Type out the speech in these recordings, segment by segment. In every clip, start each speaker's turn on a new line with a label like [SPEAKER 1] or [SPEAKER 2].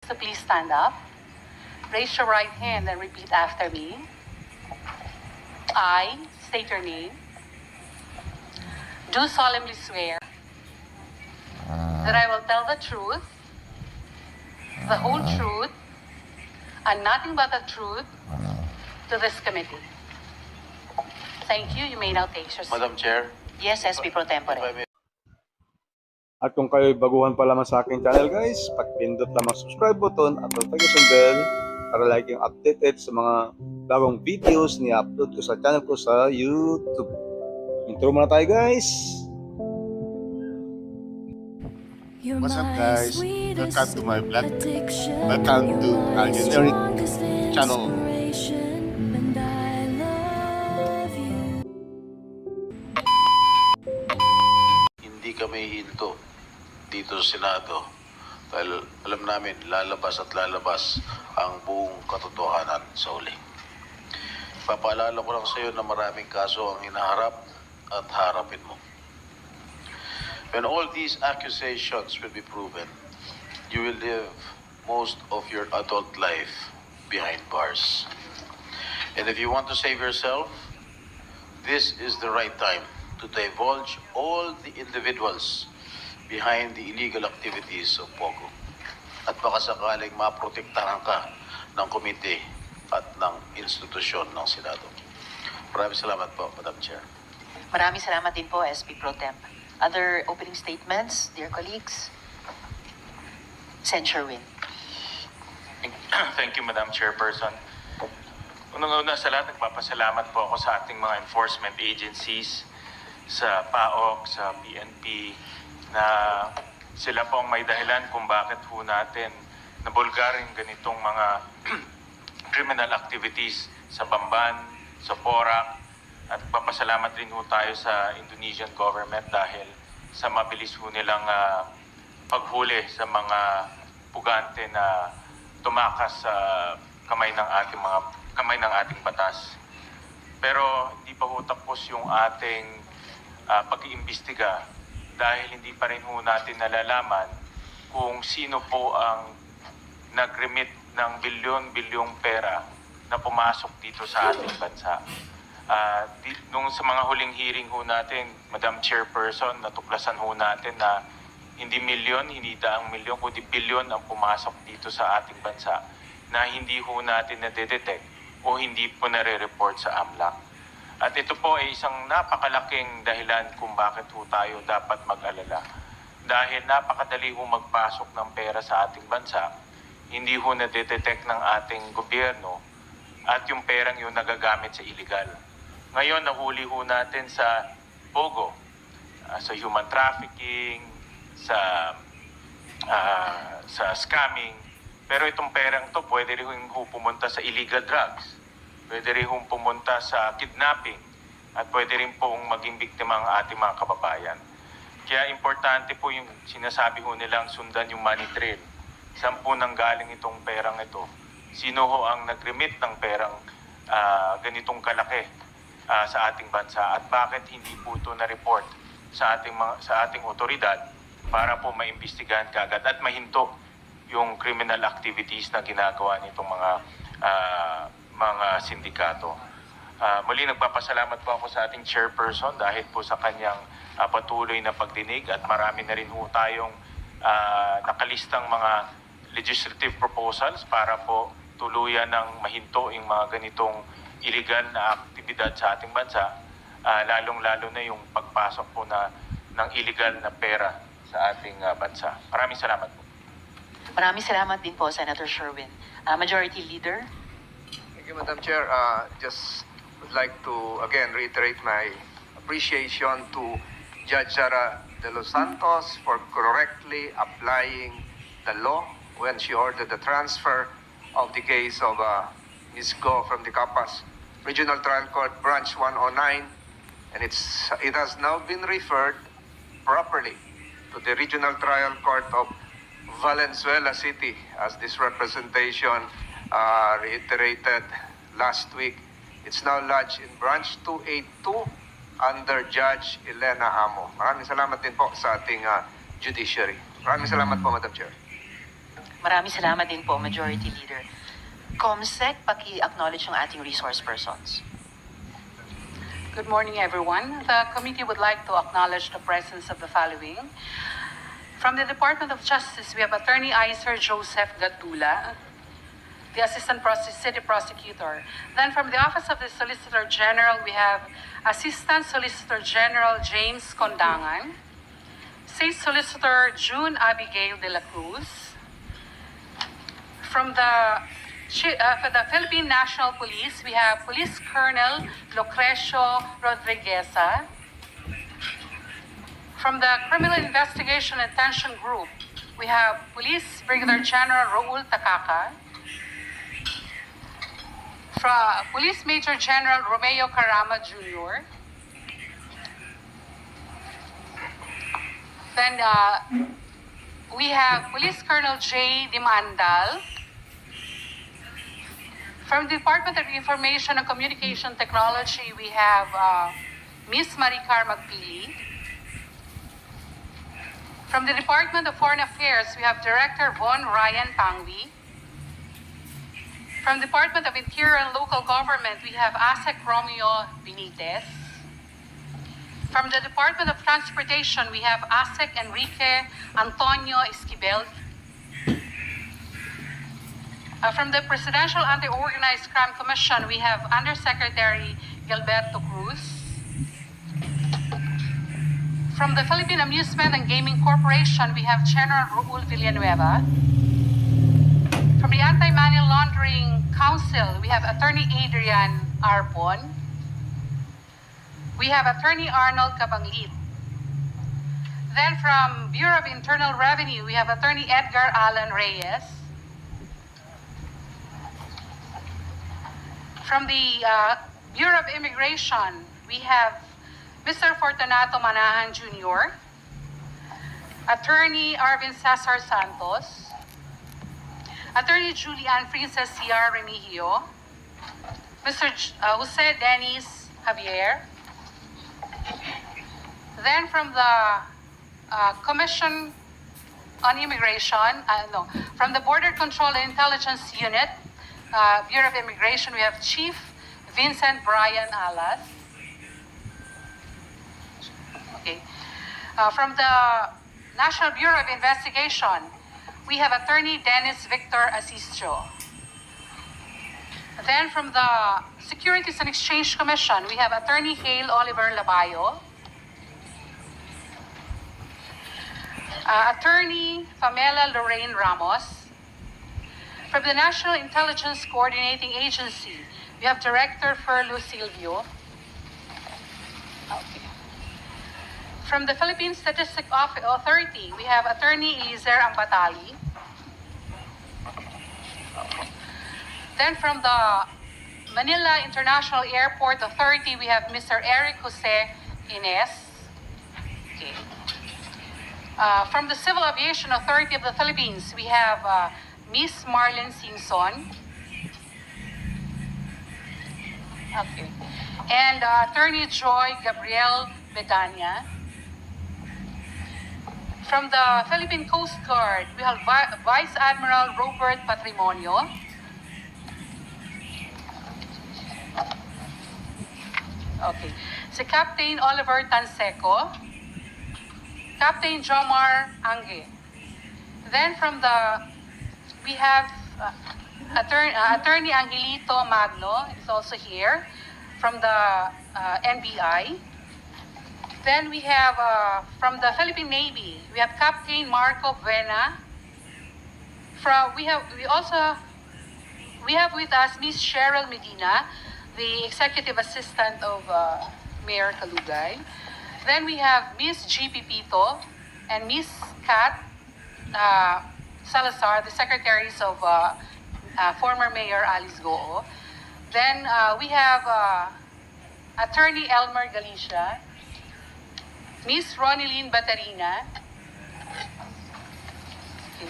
[SPEAKER 1] So please stand up. Raise your right hand and repeat after me. I state your name. Do solemnly swear that I will tell the truth, the whole truth, and nothing but the truth to this committee. Thank you. You may now take your seat.
[SPEAKER 2] Madam Chair.
[SPEAKER 1] Yes, SP Pro Tempore.
[SPEAKER 2] If I may.
[SPEAKER 3] At kung kayo'y baguhan pa lamang sa aking channel guys, pag-pindot lamang subscribe button at notification bell para laging updated sa mga bagong videos ni upload ko sa channel ko sa YouTube. Intro muna tayo guys!
[SPEAKER 2] What's up guys? Welcome to my vlog. Welcome to our generic channel. Hindi kami hinto dito sa Senado dahil alam namin lalabas at lalabas ang buong katotohanan sa uli. Papaalala ko lang sa iyo na maraming kaso ang hinaharap at harapin mo. When all these accusations will be proven, you will live most of your adult life behind bars. And if you want to save yourself, this is the right time to divulge all the individuals behind the illegal activities of POGO. At baka sakaling maprotektahan ka ng komite at ng institusyon ng Senado. Maraming salamat po, Madam Chair.
[SPEAKER 4] Maraming salamat din po, SP Pro Temp. Other opening statements, dear colleagues? Sen. Sherwin.
[SPEAKER 5] Thank you, Madam Chairperson. Unang-una sa lahat, nagpapasalamat po ako sa ating mga enforcement agencies, sa PAOK, sa PNP, na sila po ang may dahilan kung bakit po natin nabulgarin ganitong mga criminal activities sa Bamban, sa Porac, at papasalamat rin po tayo sa Indonesian government dahil sa mabilis po nilang paghuli sa mga pugante na tumakas sa kamay ng ating batas. Pero hindi pa ho tapos yung ating pag-iimbestiga dahil hindi pa rin ho natin nalalaman kung sino po ang nag-remit ng bilyon-bilyong pera na pumasok dito sa ating bansa. Nung sa mga huling hearing ho natin, Madam Chairperson, natuklasan ho natin na hindi milyon, hindi daang milyon, kundi bilyon ang pumasok dito sa ating bansa na hindi ho natin na-detect o hindi po nare-report sa AMLAC. At ito po ay isang napakalaking dahilan kung bakit ho tayo dapat mag-alala. Dahil napakadali ho magpasok ng pera sa ating bansa, hindi ho na-detect ng ating gobyerno at yung perang yun nagagamit sa illegal. Ngayon, nahuli ho natin sa POGO, sa human trafficking, sa scamming. Pero itong perang to pwede rin ho pumunta sa illegal drugs. Pwede rin hong pumunta sa kidnapping at pwede rin pong maging biktima ang ating mga kababayan. Kaya importante po yung sinasabi ho nilang sundan yung money trail. Saan po nanggaling itong perang ito? Sino ho ang nag-remit ng perang ganitong kalaki sa ating bansa at bakit hindi po ito na-report sa ating otoridad para po maimbestigahan kaagad at mahinto yung criminal activities na ginagawa nitong mga sindikato. Muli nagpapasalamat po ako sa ating chairperson dahil po sa kanyang patuloy na pagdinig at marami na rin po tayong nakalistang mga legislative proposals para po tuluyan ng mahinto yung mga ganitong illegal na aktibidad sa ating bansa, lalong-lalo na yung pagpasok po ng illegal na pera sa ating bansa. Maraming salamat po.
[SPEAKER 4] Maraming salamat din po, Senator Sherwin. Majority Leader.
[SPEAKER 6] Thank you, Madam Chair. Just would like to again reiterate my appreciation to Judge Sara De Los Santos for correctly applying the law when she ordered the transfer of the case of Ms. Go from the Capas Regional Trial Court Branch 109, and it has now been referred properly to the Regional Trial Court of Valenzuela City, as this representation reiterated last week. It's now lodged in Branch 282 under Judge Elena Amo. Maraming salamat din po sa ating judiciary. Maraming salamat po, Madam Chair.
[SPEAKER 4] Maraming salamat din po, Majority Leader. Comsec, paki-acknowledge ng ating resource persons.
[SPEAKER 1] Good morning, everyone. The committee would like to acknowledge the presence of the following. From the Department of Justice, we have Attorney Iser Joseph Gatdula, the Assistant City Prosecutor. Then from the Office of the Solicitor General, we have Assistant Solicitor General James Condangan, State Solicitor June Abigail de la Cruz. For the Philippine National Police, we have Police Colonel Lucrecio Rodrigueza. From the Criminal Investigation and Detention Group, we have Police Brigadier General Raul Takaka. From Police Major General Romeo Carama Jr. Then we have Police Colonel J. Dimandal. From the Department of Information and Communication Technology, we have Ms. Maricar Magpili. From the Department of Foreign Affairs, we have Director Von Ryan Tangwi. From the Department of Interior and Local Government, we have ASEC Romeo Benitez. From the Department of Transportation, we have ASEC Enrique Antonio Esquivel. From the Presidential Anti-Organized Crime Commission, we have Undersecretary Gilberto Cruz. From the Philippine Amusement and Gaming Corporation, we have General Raul Villanueva. From the Anti-Money Laundering Council, we have Attorney Adrian Arbon. We have Attorney Arnold Cabanglit. Then from Bureau of Internal Revenue, we have Attorney Edgar Alan Reyes. From the Bureau of Immigration, we have Mr. Fortunato Manahan Jr., Attorney Arvin Cesar Santos, Attorney Julian Princess C.R. Remigio, Mr. Jose Dennis Javier. Then from the Commission on Immigration, from the Border Control and Intelligence Unit, Bureau of Immigration, we have Chief Vincent Brian Alas. Okay. From the National Bureau of Investigation, we have Attorney Dennis Victor Asistio. Then from the Securities and Exchange Commission, we have Attorney Hale Oliver Labayo. Attorney Pamela Lorraine Ramos. From the National Intelligence Coordinating Agency, we have Director Ferlu Silvio. Okay. From the Philippine Statistic Authority, we have Attorney Eliezer Ambatali. Then from the Manila International Airport Authority, we have Mr. Eric Jose Ines. Okay. From the Civil Aviation Authority of the Philippines, we have Miss Marlene Simpson. Okay. And Attorney Joy Gabriel Bedania. From the Philippine Coast Guard, we have Vice Admiral Robert Patrimonio. Okay. Si Captain Oliver Tanseco. Captain Jomar Ange. Then from we have Attorney Angelito Magno is also here from the NBI. Then we have from the Philippine Navy, we have Captain Marco Buena. We have with us Miss Cheryl Medina, the Executive Assistant of Mayor Kalugay. Then we have Miss G.P. Pito and Miss Kat Salazar, the secretaries of former Mayor Alice Goo. Then we have Attorney Elmer Galicia, Miss Ronilyn Batarina. Okay.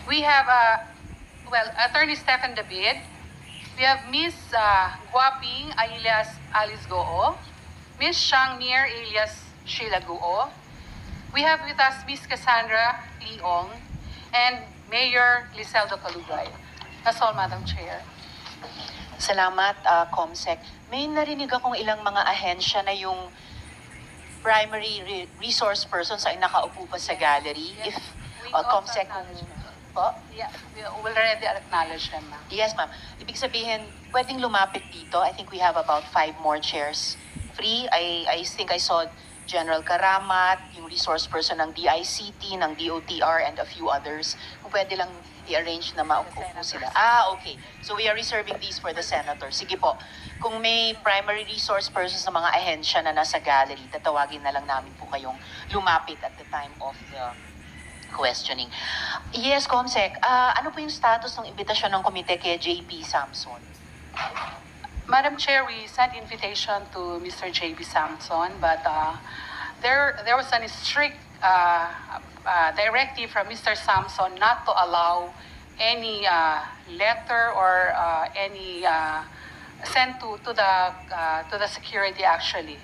[SPEAKER 1] We have Attorney Stephen David. We have Miss Guaping alias Alice Goo, Miss Shangmir alias Sheila Goo. We have with us Miss Cassandra Leong, and Mayor Liseldo Calugay. That's all, Madam Chair.
[SPEAKER 4] Salamat, Comsec. May narinig akong ilang mga ahensya na yung primary resource persons ay nakaupo pa sa gallery.
[SPEAKER 1] Yes.
[SPEAKER 4] If
[SPEAKER 1] We also
[SPEAKER 4] Comsec
[SPEAKER 1] acknowledge them.
[SPEAKER 4] po?
[SPEAKER 1] Yeah, we already acknowledge them, ma'am.
[SPEAKER 4] Yes, ma'am. Ibig sabihin, pwedeng lumapit dito. I think we have about 5 more chairs free. I think I saw General Karamat, yung resource person ng DICT, ng DOTR, and a few others. Kung pwede lang i-arrange na maupo sila. Okay. So we are reserving these for the senator. Sige po. Kung may primary resource persons sa mga ahensya na nasa gallery, tatawagin na lang namin po kayong lumapit at the time of the questioning. Yes, Comsec. Ano po yung status ng imbitasyon ng komite kay JP Samson?
[SPEAKER 1] Madam Chair, we sent invitation to Mr. J.B. Sampson, but there was a strict directive from Mr. Sampson not to allow any letter or any sent to the security. Actually,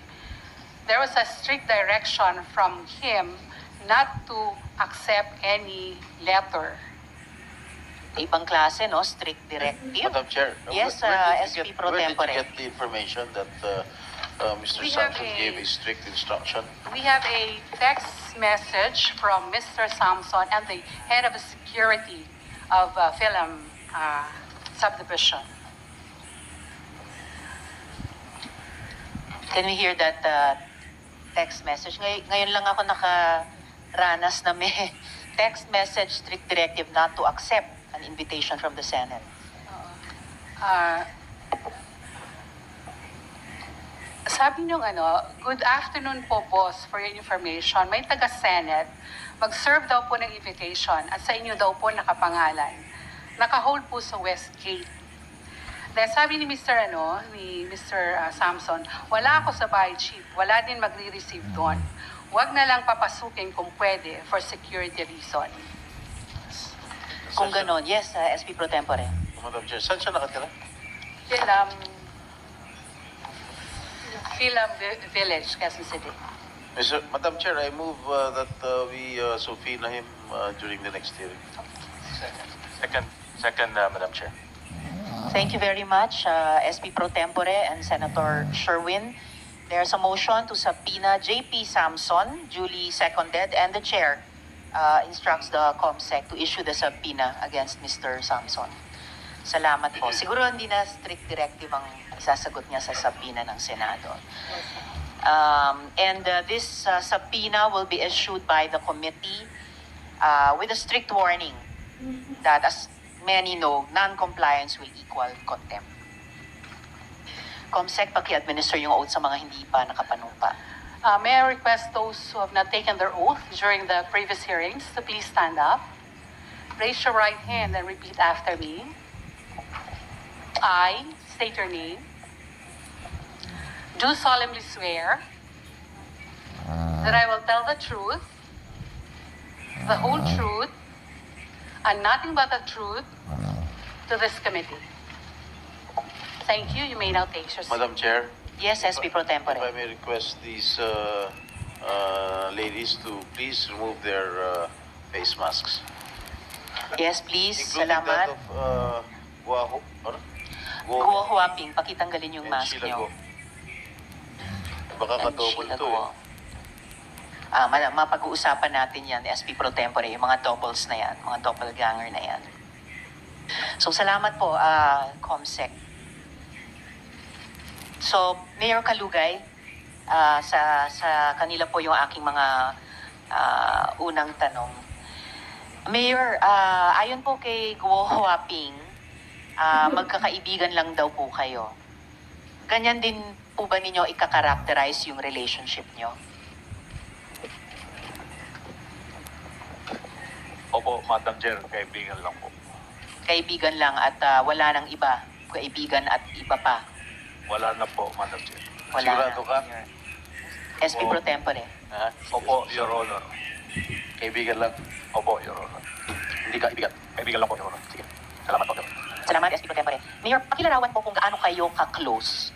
[SPEAKER 1] there was a strict direction from him not to accept any letter.
[SPEAKER 4] Ibang klase, no? Strict directive.
[SPEAKER 2] Madam Chair,
[SPEAKER 4] Yes, SP Pro
[SPEAKER 2] where did
[SPEAKER 4] Tempore.
[SPEAKER 2] you get the information that Mr.
[SPEAKER 1] We have
[SPEAKER 2] Sampson gave a strict instruction?
[SPEAKER 1] We have a text message from Mr. Sampson and the head of security of Film Subdivision.
[SPEAKER 4] Can we hear that text message? Ngayon lang ako nakaranas na may text message, strict directive not to accept an invitation from the Senate.
[SPEAKER 1] Sabi niyong good afternoon po boss, for your information. May taga-Senate, mag-serve daw po ng invitation at sa inyo daw po nakapangalan. Naka-hold po sa West Gate. Dahil sabi ni Mr. Sampson, wala ako sa bahay chief, wala din magre-receive doon. Huwag na lang papasukin kung pwede for security reason.
[SPEAKER 4] Kung ganon, yes, SP Pro Tempore.
[SPEAKER 2] Madam Chair, saan siya nakatira?
[SPEAKER 1] Film Village, Quezon City.
[SPEAKER 2] Madam Chair, I move that we subpoena him during the next hearing.
[SPEAKER 5] Second, Madam Chair.
[SPEAKER 4] Thank you very much, SP Pro Tempore and Senator Sherwin. There's a motion to subpoena JP Samson, duly seconded, and the chair instructs the COMSEC to issue the subpoena against Mr. Samson. Salamat po. Siguro hindi na strict directive ang isasagot niya sa subpoena ng Senado. This subpoena will be issued by the committee with a strict warning that, as many know, non-compliance will equal contempt. COMSEC, paki-administer yung oath sa mga hindi pa nakapanumpa.
[SPEAKER 1] May I request those who have not taken their oath during the previous hearings to please stand up. Raise your right hand and repeat after me. I state your name. Do solemnly swear that I will tell the truth, the whole truth, and nothing but the truth to this committee. Thank you. You may now take your seat.
[SPEAKER 2] Madam Chair,
[SPEAKER 4] Yes, SP Pro
[SPEAKER 2] if I
[SPEAKER 4] Tempore.
[SPEAKER 2] may request these ladies to please remove their face masks.
[SPEAKER 4] Yes, please.
[SPEAKER 2] Including that
[SPEAKER 4] Salamat.
[SPEAKER 2] of Guo
[SPEAKER 4] Guo Huaping, pakitanggalin yung
[SPEAKER 2] and
[SPEAKER 4] mask
[SPEAKER 2] Sheila
[SPEAKER 4] niyo.
[SPEAKER 2] Guo. Baka
[SPEAKER 4] And
[SPEAKER 2] katobol
[SPEAKER 4] Sheila
[SPEAKER 2] to
[SPEAKER 4] Guo. Mapag-uusapan natin yan, SP Pro Tempore, yung mga doubles na yan, mga doppelganger na yan. So, salamat po, COMSEC. So, Mayor Calugay, sa kanila po yung aking mga unang tanong. Mayor, ayon po kay Guo Huaping, magkakaibigan lang daw po kayo. Ganyan din po ba ninyo ika-characterize yung relationship nyo?
[SPEAKER 7] Opo, Madam Chair, kaibigan lang po.
[SPEAKER 4] Kaibigan lang at wala nang iba. Kaibigan at iba pa.
[SPEAKER 7] Wala na po, Madam Chair.
[SPEAKER 4] Wala
[SPEAKER 2] Sigurado
[SPEAKER 4] na.
[SPEAKER 2] ka?
[SPEAKER 4] SP Pro Tempore.
[SPEAKER 2] Ha?
[SPEAKER 7] Opo, Your Honor.
[SPEAKER 2] Kaibigan lang.
[SPEAKER 7] Opo, Your Honor.
[SPEAKER 2] Hindi kaibigan.
[SPEAKER 7] Kaibigan lang po, Your Honor. Sige. Salamat po, Your Honor.
[SPEAKER 4] Salamat, SP Pro Tempore. Mayor, pakilarawan po kung gaano kayo ka-close.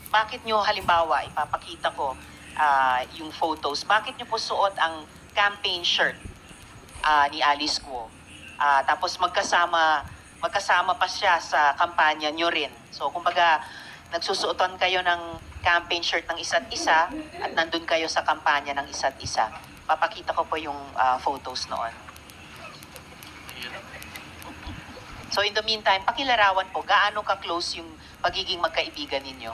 [SPEAKER 4] Bakit nyo halimbawa, ipapakita ko yung photos, bakit nyo po suot ang campaign shirt ni Alice Guo? Tapos magkasama pa siya sa kampanya nyo rin. So kumbaga, nagsusuotan kayo ng campaign shirt ng isa't isa at nandun kayo sa kampanya ng isa't isa. Papakita ko po yung photos noon. So in the meantime, pakilarawan po, gaano ka-close yung pagiging magkaibigan ninyo?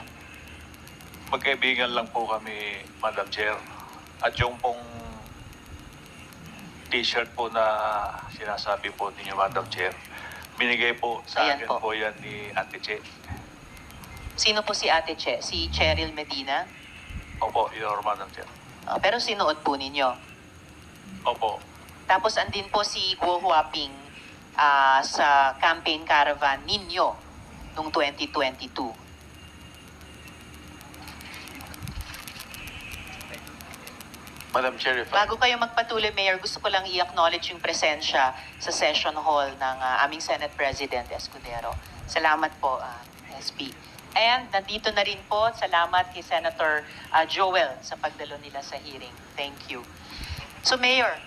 [SPEAKER 7] Magkaibigan lang po kami, Madam Chair. At yung pong t-shirt po na sinasabi po ninyo, Madam Chair, binigay po sa
[SPEAKER 4] Ayan
[SPEAKER 7] akin
[SPEAKER 4] po.
[SPEAKER 7] po yan ni Ate Che.
[SPEAKER 4] Sino po si Ate Che? Si Cheryl Medina?
[SPEAKER 7] Opo, Your Madam Chair.
[SPEAKER 4] Pero sinuot po ninyo.
[SPEAKER 7] Opo.
[SPEAKER 4] Tapos andin po si Guo Huaping sa campaign caravan ninyo noong 2022.
[SPEAKER 2] Madam Chair, if I-
[SPEAKER 4] Bago kayo magpatuloy, Mayor, gusto ko lang i-acknowledge yung presensya sa session hall ng aming Senate President Escudero. Salamat po, SP. And nandito na rin po, salamat kay Senator Joel sa pagdalo nila sa hearing. Thank you. So Mayor,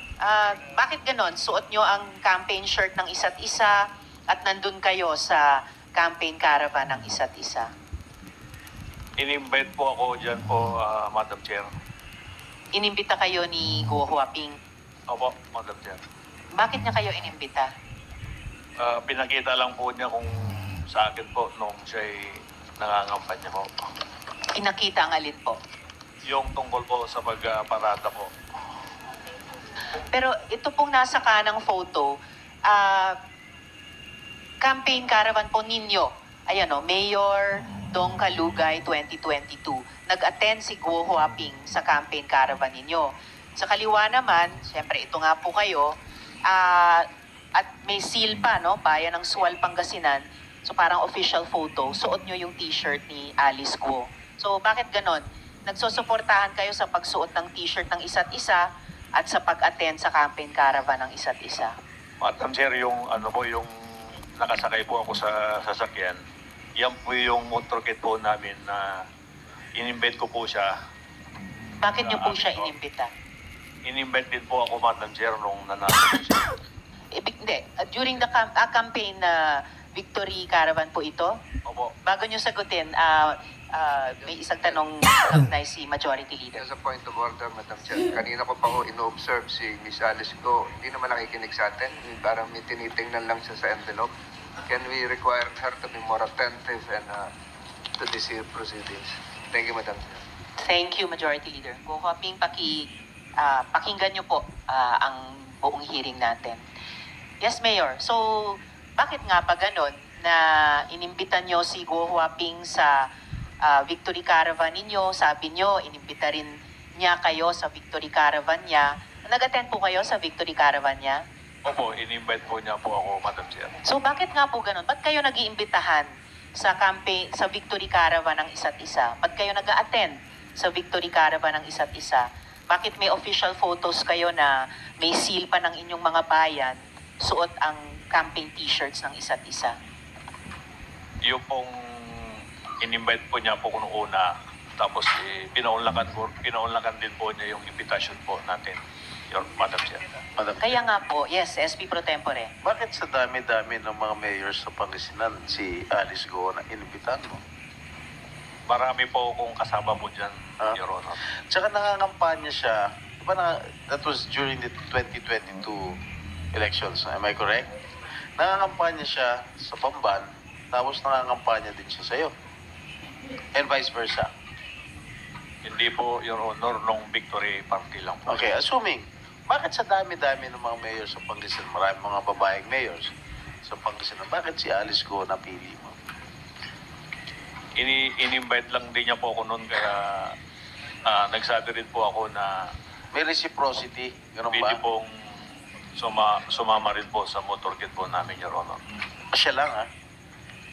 [SPEAKER 4] bakit ganon? Suot nyo ang campaign shirt ng isa't isa at nandun kayo sa campaign caravan ng isa't isa.
[SPEAKER 7] In-invite po ako dyan po, Madam Chair.
[SPEAKER 4] Inimbita kayo ni Guo Huaping.
[SPEAKER 7] Opo, Madam Chair.
[SPEAKER 4] Bakit niya kayo inimbita?
[SPEAKER 7] Pinakita lang po niya kung sa akin po nung siya'y nangangampanya po.
[SPEAKER 4] Pinakita ang alin po?
[SPEAKER 7] Yung tungkol po sa pagparada po.
[SPEAKER 4] Pero ito pong nasa kanang photo, campaign caravan po ninyo. Ayan o, Mayor Dong Kalugay 2022. Nag-attend si Guo Huaping sa campaign caravan ninyo. Sa kaliwa naman, siyempre ito nga po kayo, at may seal pa, no? Bayan ng Sual, Pangasinan. So parang official photo, suot nyo yung t-shirt ni Alice Guo. So bakit ganon? Nagsusuportahan kayo sa pagsuot ng t-shirt ng isa't isa at sa pag-attend sa campaign caravan ng isa't isa.
[SPEAKER 7] Madam Chair, yung ano po, yung nakasakay po ako sa sasakyan, yan po yung motorcade po namin na in-invite ko po siya.
[SPEAKER 4] Bakit nyo po siya inimbita?
[SPEAKER 7] In-invite din po ako, Madam Chair, nung nanalo po siya.
[SPEAKER 4] Hindi. During the campaign na Victory Caravan po ito,
[SPEAKER 7] Opo.
[SPEAKER 4] bago nyo sagutin, may isang tanong na si Majority Leader.
[SPEAKER 6] As a point of order, Madam Chair, kanina ko pa ho ino-observe si Miss Alice Go. Hindi naman nakikinig sa atin. Parang may tinitingnan lang siya sa envelope. Can we require her to be more attentive and to these proceedings? Thank you, Madam Chair.
[SPEAKER 4] Thank you, Majority Leader. Guo Huaping, pakinggan nyo po ang buong hearing natin. Yes, Mayor. So, bakit nga pa ganon na inimbita nyo si Guo Huaping sa Victory Caravan ninyo? Sabi nyo, inimbita rin niya kayo sa Victory Caravan niya. Nag-attend po kayo sa Victory Caravan niya?
[SPEAKER 7] Opo, in-invite po niya po ako, Madam Chair.
[SPEAKER 4] So, bakit nga po ganon? Ba't kayo nag-iimbitahan sa campaign, sa Victory Caravan ng isa't isa? Ba't kayo nag-attend sa Victory Caravan ng isa't isa? Bakit may official photos kayo na may seal pa ng inyong mga bayan, suot ang campaign t-shirts ng isa't isa?
[SPEAKER 7] Yung pong in-invite po niya po kung una, tapos pinaunlakan din po niya yung invitation po natin, Your Madam Chair.
[SPEAKER 2] Madam,
[SPEAKER 4] Kaya nga po, yes, SP Pro Tempore.
[SPEAKER 2] bakit sa dami-dami ng mga mayors sa Pangasinan si Alice Go na inimbitan mo?
[SPEAKER 7] Marami po akong kasama po dyan,
[SPEAKER 2] Ah.
[SPEAKER 7] Your Honor.
[SPEAKER 2] Tsaka nangangampanya siya, di ba that was during the 2022 elections, am I correct? Nangangampanya siya sa Pamban, tapos nangangampanya din siya sa'yo. And vice versa.
[SPEAKER 7] Hindi po, Your Honor, nung Victory Party lang po.
[SPEAKER 2] Okay, assuming, bakit sa dami-dami ng mga mayors sa Pangasinan, maraming mga babaeng mayors sa Pangasinan, bakit si Alice Go napili mo?
[SPEAKER 7] In-invite lang din niya po ako noon, kaya nagsabi rin po ako na
[SPEAKER 2] May reciprocity, ganun ba?
[SPEAKER 7] pwede pong sumama rin po sa motorcade po namin, Your Honor.
[SPEAKER 2] Siya lang, ha?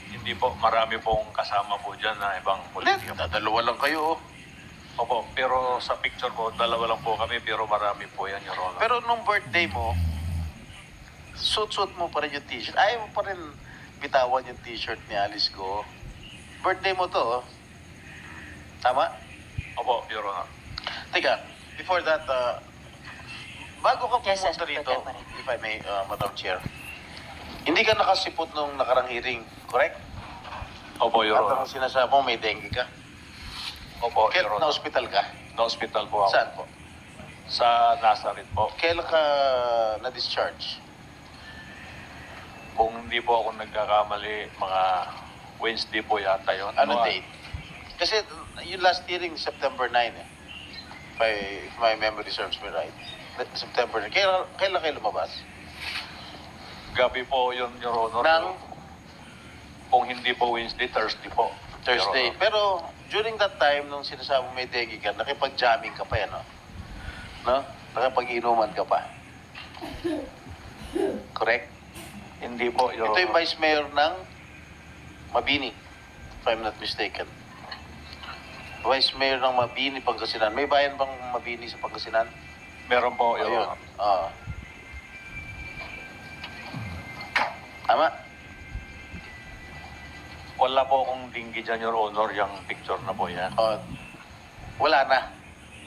[SPEAKER 7] Hindi po, marami pong kasama po dyan na ibang politiko.
[SPEAKER 2] Dalawa lang kayo, oh.
[SPEAKER 7] Opo, pero sa picture po, dalawa lang po kami, pero marami po yan, Your Honor.
[SPEAKER 2] Pero nung birthday mo, suit-suit mo pa rin yung t-shirt. Ayaw mo pa rin bitawan yung t-shirt ni Alice Go. Birthday mo to, oh. Tama?
[SPEAKER 7] Opo, Your Honor.
[SPEAKER 2] Teka, before that, bago ka
[SPEAKER 4] Yes,
[SPEAKER 2] pumunta
[SPEAKER 4] yes,
[SPEAKER 2] rito,
[SPEAKER 4] Pro Tempore.
[SPEAKER 2] if I may, Madam Chair, Hindi ka nakasipot nung nakarang hearing, correct?
[SPEAKER 7] Opo, Your
[SPEAKER 2] At
[SPEAKER 7] Honor.
[SPEAKER 2] ang sinasabi mo, may dengue ka.
[SPEAKER 7] Opo,
[SPEAKER 2] Kaya
[SPEAKER 7] Your Honor.
[SPEAKER 2] na-hospital ka?
[SPEAKER 7] Na-hospital po ako.
[SPEAKER 2] Saan po?
[SPEAKER 7] Sa Nazareth po.
[SPEAKER 2] Kailan ka na-discharge?
[SPEAKER 7] Kung hindi po ako nagkakamali, mga Wednesday po yata yun.
[SPEAKER 2] Ano date? Kasi yung last hearing, September 9 eh. If my memory serves me right. September 9. Kailan kayo lumabas?
[SPEAKER 7] Gabi po yun, Your Honor.
[SPEAKER 2] Nang
[SPEAKER 7] Kung hindi po Wednesday, Thursday po.
[SPEAKER 2] Thursday.
[SPEAKER 7] Your Honor.
[SPEAKER 2] Pero during that time, nung sinasabi may dengue ka, nakipag-jamming ka pa yan, no? No? Nakipag-inuman ka pa. Correct?
[SPEAKER 7] Hindi po, Your
[SPEAKER 2] Ito yung
[SPEAKER 7] Honor.
[SPEAKER 2] Vice Mayor ng Mabini, if I'm not mistaken. Vice Mayor ng Mabini, Pangasinan. May bayan bang Mabini sa Pangasinan?
[SPEAKER 7] Meron po, Your
[SPEAKER 2] Ayun.
[SPEAKER 7] Honor.
[SPEAKER 2] Tama?
[SPEAKER 7] Wala po akong dinggi dyan, Your Honor, yung picture na po yan.
[SPEAKER 2] Wala na.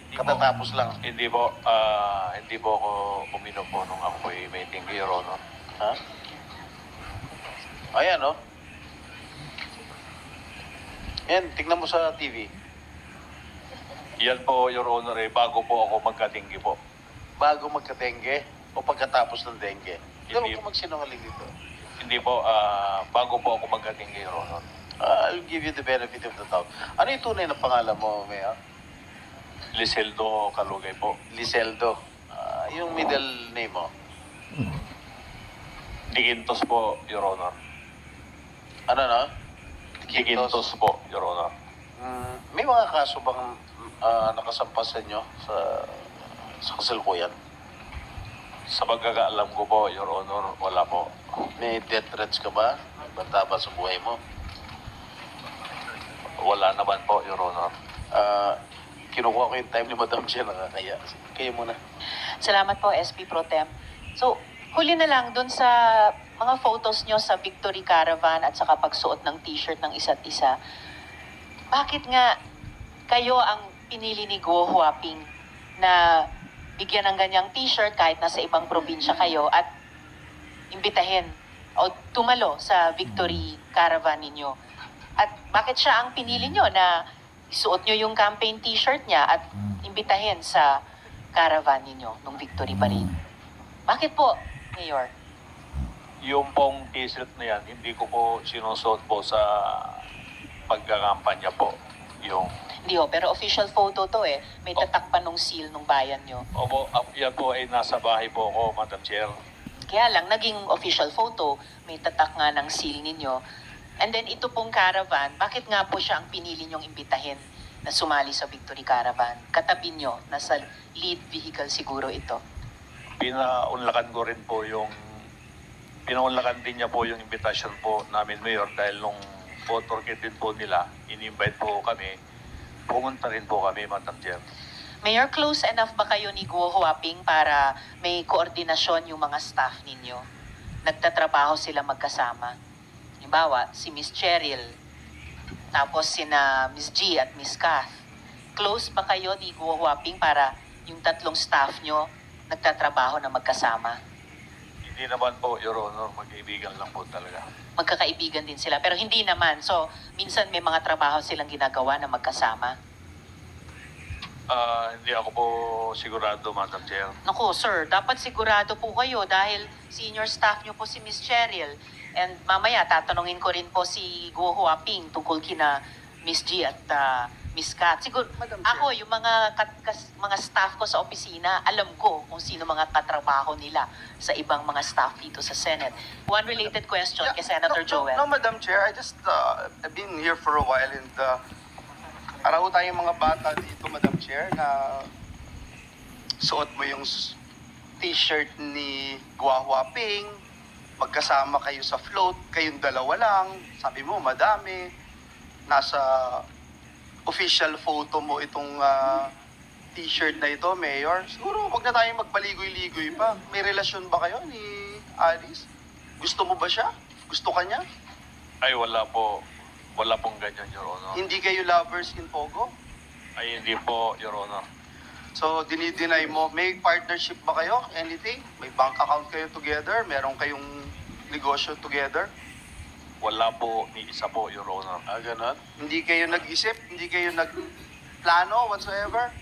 [SPEAKER 7] Hindi po.
[SPEAKER 2] Katatapos lang.
[SPEAKER 7] Hindi po ako uminom po nung ako may dinggi, Your Honor.
[SPEAKER 2] Ha? Ayan, no? Yan, tignan mo sa TV.
[SPEAKER 7] Yan po, Your Honor, bago po ako magka-dinggi po.
[SPEAKER 2] Bago magka-dengue o pagkatapos ng dengue. Hindi
[SPEAKER 7] Hindi.
[SPEAKER 2] mo magsinungaling dito.
[SPEAKER 7] Hindi po, bago po ako magka-dinggi, Your Honor.
[SPEAKER 2] I'll give you the benefit of the doubt. Ano yung tunay na pangalan mo, Mayor?
[SPEAKER 7] Liseldo Kalugay po.
[SPEAKER 2] Liseldo. Yung middle name mo?
[SPEAKER 7] Digintos po, Your Honor.
[SPEAKER 2] Ano na?
[SPEAKER 7] Digintos po, Your Honor.
[SPEAKER 2] May mga kaso bang nakasampas sa inyo sa kasalukuyan?
[SPEAKER 7] Sa pagkakaalam ko po, Your Honor, wala po.
[SPEAKER 2] May death threats ka ba? Banta ba sa buhay mo?
[SPEAKER 7] Wala naman po, Your Honor.
[SPEAKER 2] Kinukuha ko yung time ni Madam Chair, nakakaya. Kayo muna.
[SPEAKER 4] Salamat po, SP Pro Tem. So, huli na lang dun sa mga photos nyo sa Victory Caravan at saka pagsuot ng t-shirt ng isa't isa. Bakit nga kayo ang pinili ni Guo Huaping na bigyan ng ganyang t-shirt kahit nasa ibang probinsya kayo at imbitahin o tumalo sa Victory Caravan ninyo? At bakit siya ang pinili nyo na isuot nyo yung campaign t-shirt niya at imbitahin sa caravan ninyo nung Victory Parade? Bakit po, Mayor?
[SPEAKER 7] Yung pong t-shirt na yan, hindi ko po sinusuot po sa pagkakampanya po. Yung,
[SPEAKER 4] Hindi ho, pero official photo to eh. May tatak pa nung seal nung bayan nyo.
[SPEAKER 7] opo, yan po ay nasa bahay po ako, Madam Chair.
[SPEAKER 4] Kaya lang, naging official photo, may tatak nga ng seal ninyo. And then ito pong caravan, bakit nga po siya ang pinili nyong imbitahin na sumali sa Victory Caravan? Katabi nyo, nasa lead vehicle siguro ito.
[SPEAKER 7] Pinaunlakan ko rin po pinaunlakan din niya po yung invitation po namin, Mayor, dahil nung motorcade din po nila, in-invite po kami, pumunta rin po kami, Madam Chair.
[SPEAKER 4] Mayor, close enough ba kayo ni Guo Huaping para may koordinasyon yung mga staff ninyo? Nagtatrabaho sila magkasama. Halimbawa, si Miss Cheryl, tapos sina Miss G at Miss Kath. Close ba kayo ni Guo Huaping para yung tatlong staff nyo nagtatrabaho na magkasama?
[SPEAKER 7] Hindi naman po, Your Honor, mag-ibigan lang po talaga.
[SPEAKER 4] Magkakaibigan din sila, pero hindi naman. So, minsan may mga trabaho silang ginagawa na magkasama.
[SPEAKER 7] Hindi ako po sigurado, Madam Chair.
[SPEAKER 4] Naku, sir, dapat sigurado po kayo dahil senior staff nyo po si Miss Cheryl. And mamaya, tatanungin ko rin po si Guo Huaping tungkol kina Miss G at Miss Kat. Siguro, ako, yung mga staff ko sa opisina, alam ko kung sino mga katrabaho nila sa ibang mga staff dito sa Senate. One related question kay Senator Joel.
[SPEAKER 8] No, Madam Chair, I just I've been here for a while and araw tayong mga bata dito, Madam Chair, na suot mo yung t-shirt ni Guo Huaping, magkasama kayo sa float, kayong dalawa lang, sabi mo madami, nasa official photo mo itong t-shirt na ito, Mayor. Siguro wag na tayong magpaligoy-ligoy pa. May relasyon ba kayo ni Alice? Gusto mo ba siya? Gusto ka niya?
[SPEAKER 7] Ay, wala po. Wala pong ganyan, Your Honor.
[SPEAKER 8] Hindi kayo lovers in Pogo?
[SPEAKER 7] Ay, hindi po, Your Honor.
[SPEAKER 8] So, dinideny mo. May partnership ba kayo? Anything? May bank account kayo together? Meron kayong negosyo together?
[SPEAKER 7] Wala po ni isa po, Your Honor.
[SPEAKER 2] Ganon?
[SPEAKER 8] Hindi kayo nag-isip? Hindi kayo nag-plano whatsoever?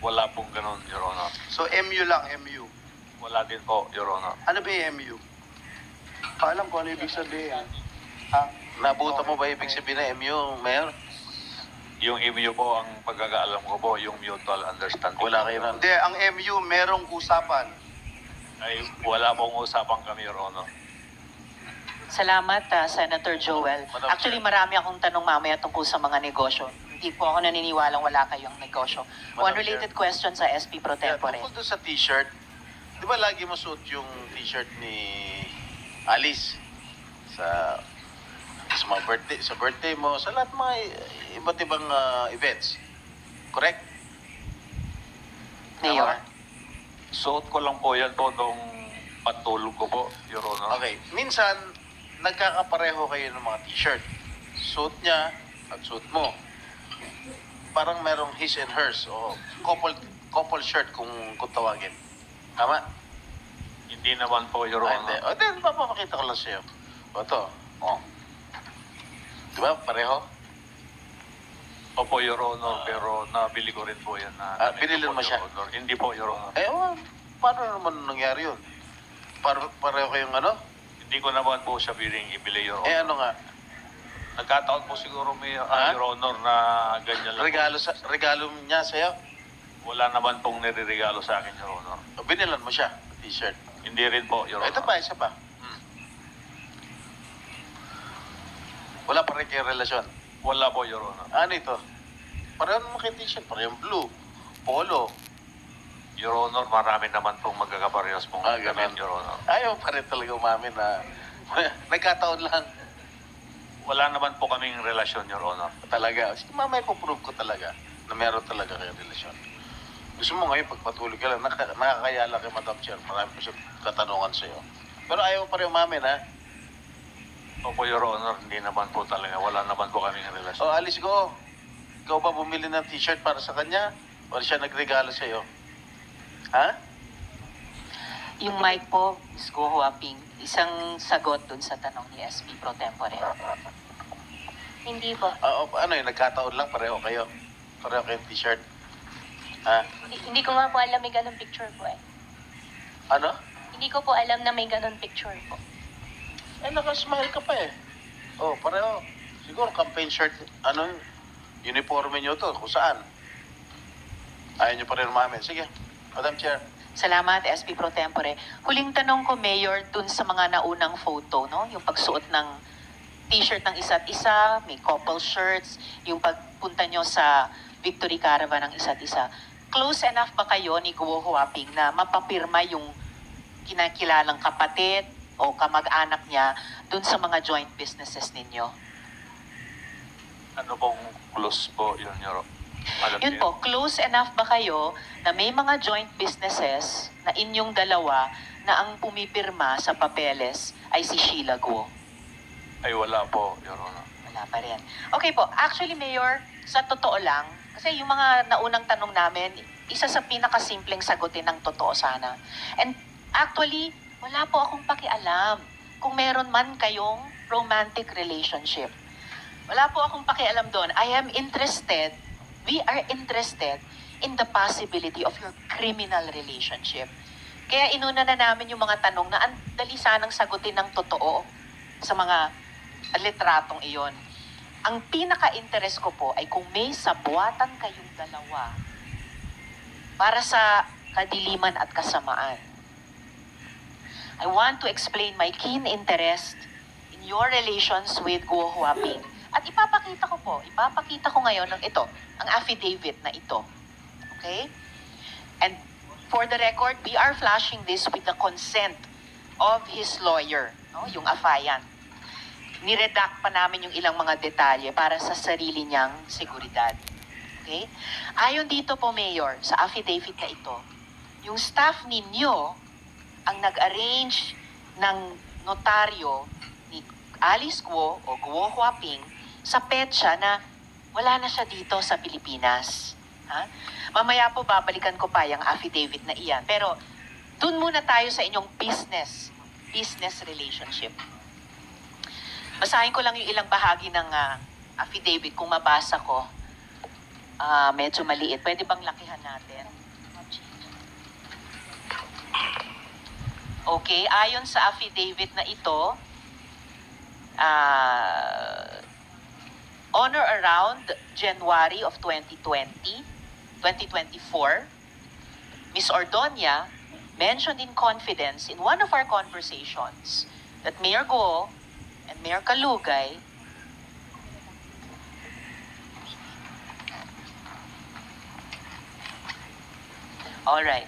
[SPEAKER 7] Wala pong ganun, Your Honor.
[SPEAKER 8] So, MU lang, MU.
[SPEAKER 7] Wala din po, Your Honor.
[SPEAKER 8] Ano ba yung MU? Alam ko ano ibig sabihin. Ha?
[SPEAKER 2] Nabuta mo ba ibig sabihin na MU, Mayor?
[SPEAKER 7] Yung MU po, ang pagkakaalam ko po, yung mutual understanding.
[SPEAKER 2] Wala kayo nun.
[SPEAKER 8] Hindi, ang MU merong usapan.
[SPEAKER 7] Ay, wala pong usapan kami, Your Honor.
[SPEAKER 4] Salamat, Senator Joel.
[SPEAKER 2] Madam
[SPEAKER 4] Actually, marami akong tanong mamaya tungkol sa mga negosyo. Hindi po ako naniniwalang wala kayong negosyo. One
[SPEAKER 2] Madam
[SPEAKER 4] related question sa SP Pro Tempore.
[SPEAKER 2] Tungkol doon sa t-shirt, di ba lagi mo suot yung t-shirt ni Alice sa mga birthday, sa birthday mo, sa lahat mga iba't ibang events. Correct?
[SPEAKER 4] Mayor.
[SPEAKER 7] Suot ko lang po yan po nung pantulog ko po, Your Honor.
[SPEAKER 2] Okay. Minsan, nagkakapareho kayo ng mga t-shirt. Suot niya at suot mo. Parang merong his and hers o couple shirt kung tawagin. Tama?
[SPEAKER 7] Hindi naman po, Your
[SPEAKER 2] Hindi.
[SPEAKER 7] Honor.
[SPEAKER 2] O, then, papapakita ko lang sa'yo. O, ito. O. Di ba? Pareho?
[SPEAKER 7] Opo, Your Honor, pero nabili ko rin po yan.
[SPEAKER 2] Binili mo siya?
[SPEAKER 7] Your Honor. Hindi po, Your Honor.
[SPEAKER 2] Paano naman nangyari yun? Pareho kayong ano?
[SPEAKER 7] Hindi ko naman po siya ibili, Your Honor.
[SPEAKER 2] Ano nga?
[SPEAKER 7] Nagkataon po siguro may
[SPEAKER 2] Ha?
[SPEAKER 7] Your Honor na ganyan lang.
[SPEAKER 2] Regalo niya sa'yo?
[SPEAKER 7] Wala naman pong nireregalo sa akin, Your Honor.
[SPEAKER 2] O, binilan mo siya, t-shirt.
[SPEAKER 7] Hindi rin po, Your Honor.
[SPEAKER 2] Ito pa, isa pa. Wala pa rin kayong relasyon.
[SPEAKER 7] Wala po, Your Honor.
[SPEAKER 2] Ano ito? Pareho naman kayo t-shirt, pareho blue, polo.
[SPEAKER 7] Your Honor, marami naman pong magkakaparehas pong
[SPEAKER 2] Ganun.
[SPEAKER 7] gamit, Your Honor.
[SPEAKER 2] Ayaw pa rin talaga umamin na nagkataon lang
[SPEAKER 7] Wala naman po kaming relasyon, Your Honor.
[SPEAKER 2] talaga. Sige, mamaya prove ko talaga na meron talaga kayong relasyon. Gusto mo ngayon, pagpatuloy ka lang, nakakayala kay Madam Chair, marami po siyang katanungan sa'yo. Pero ayaw pa rin umamin, ha?
[SPEAKER 7] Opo, Your Honor, hindi naman po talaga. Wala naman po kaming relasyon.
[SPEAKER 2] O, alis ko. Ikaw ba bumili ng t-shirt para sa kanya? O siya nagregalo sa'yo? Ha?
[SPEAKER 4] Yung mic po, Ms. Go Huaping, isang sagot dun sa tanong ni SP Pro Tempore.
[SPEAKER 1] Hindi po.
[SPEAKER 2] Ano yun, nagkataon lang, pareho kayo. Pareho kayong t-shirt. Ha?
[SPEAKER 1] Hindi ko nga po alam may ganun picture po eh.
[SPEAKER 2] Ano?
[SPEAKER 1] Hindi ko po alam na may ganun picture po.
[SPEAKER 2] Nakasmile ka pa eh. Oh, pareho. Siguro campaign shirt, uniforme nyo to, kung saan. Ayaw nyo pa rin umamin. Sige, Madam Chair.
[SPEAKER 4] Salamat, SP Pro Tempore. Huling tanong ko, Mayor, dun sa mga naunang photo, no? Yung pagsuot ng t-shirt ng isa't isa, may couple shirts, yung pagpunta nyo sa Victory Caravan ng isa't isa. Close enough ba kayo ni Guo Huaping na mapapirma yung kinakilalang kapatid o kamag-anak niya dun sa mga joint businesses ninyo?
[SPEAKER 7] Ano pong close po yun, Your Honor? Alam
[SPEAKER 4] Yun
[SPEAKER 7] niyo?
[SPEAKER 4] po, close enough ba kayo na may mga joint businesses na inyong dalawa na ang pumipirma sa papeles ay si Sheila Guo?
[SPEAKER 7] Ay, wala po, Your Honor.
[SPEAKER 4] Wala pa rin. Okay po, actually Mayor, sa totoo lang, kasi yung mga naunang tanong namin, isa sa pinakasimpleng sagutin ng totoo sana. And actually, wala po akong pakialam kung meron man kayong romantic relationship. Wala po akong pakialam doon. We are interested in the possibility of your criminal relationship. Kaya inuna na namin yung mga tanong na ang dali sanang sagutin ng totoo sa mga litratong iyon. Ang pinaka-interest ko po ay kung may sabuatan kayong dalawa para sa kadiliman at kasamaan. I want to explain my keen interest in your relations with Guo Huaping. At ipapakita ko ngayon ng ito, ang affidavit na ito. Okay? And for the record, we are flashing this with the consent of his lawyer, no? Yung affiant. Niredact pa namin yung ilang mga detalye para sa sarili niyang seguridad. Okay? Ayon dito po, Mayor, sa affidavit na ito, yung staff ninyo ang nag-arrange ng notaryo ni Alice Guo o Guo Huaping sa petsa na wala na siya dito sa Pilipinas. Ha? Mamaya po babalikan ko pa yung affidavit na iyan. Pero dun muna tayo sa inyong business business relationship. Basahin ko lang yung ilang bahagi ng affidavit kung mabasa ko. Medyo maliit. Pwede bang lakihan natin? Okay, ayon sa affidavit na ito, on or around January of 2024, Ms. Ordonia mentioned in confidence in one of our conversations that Mayor Go and Mayor Kalugay Alright.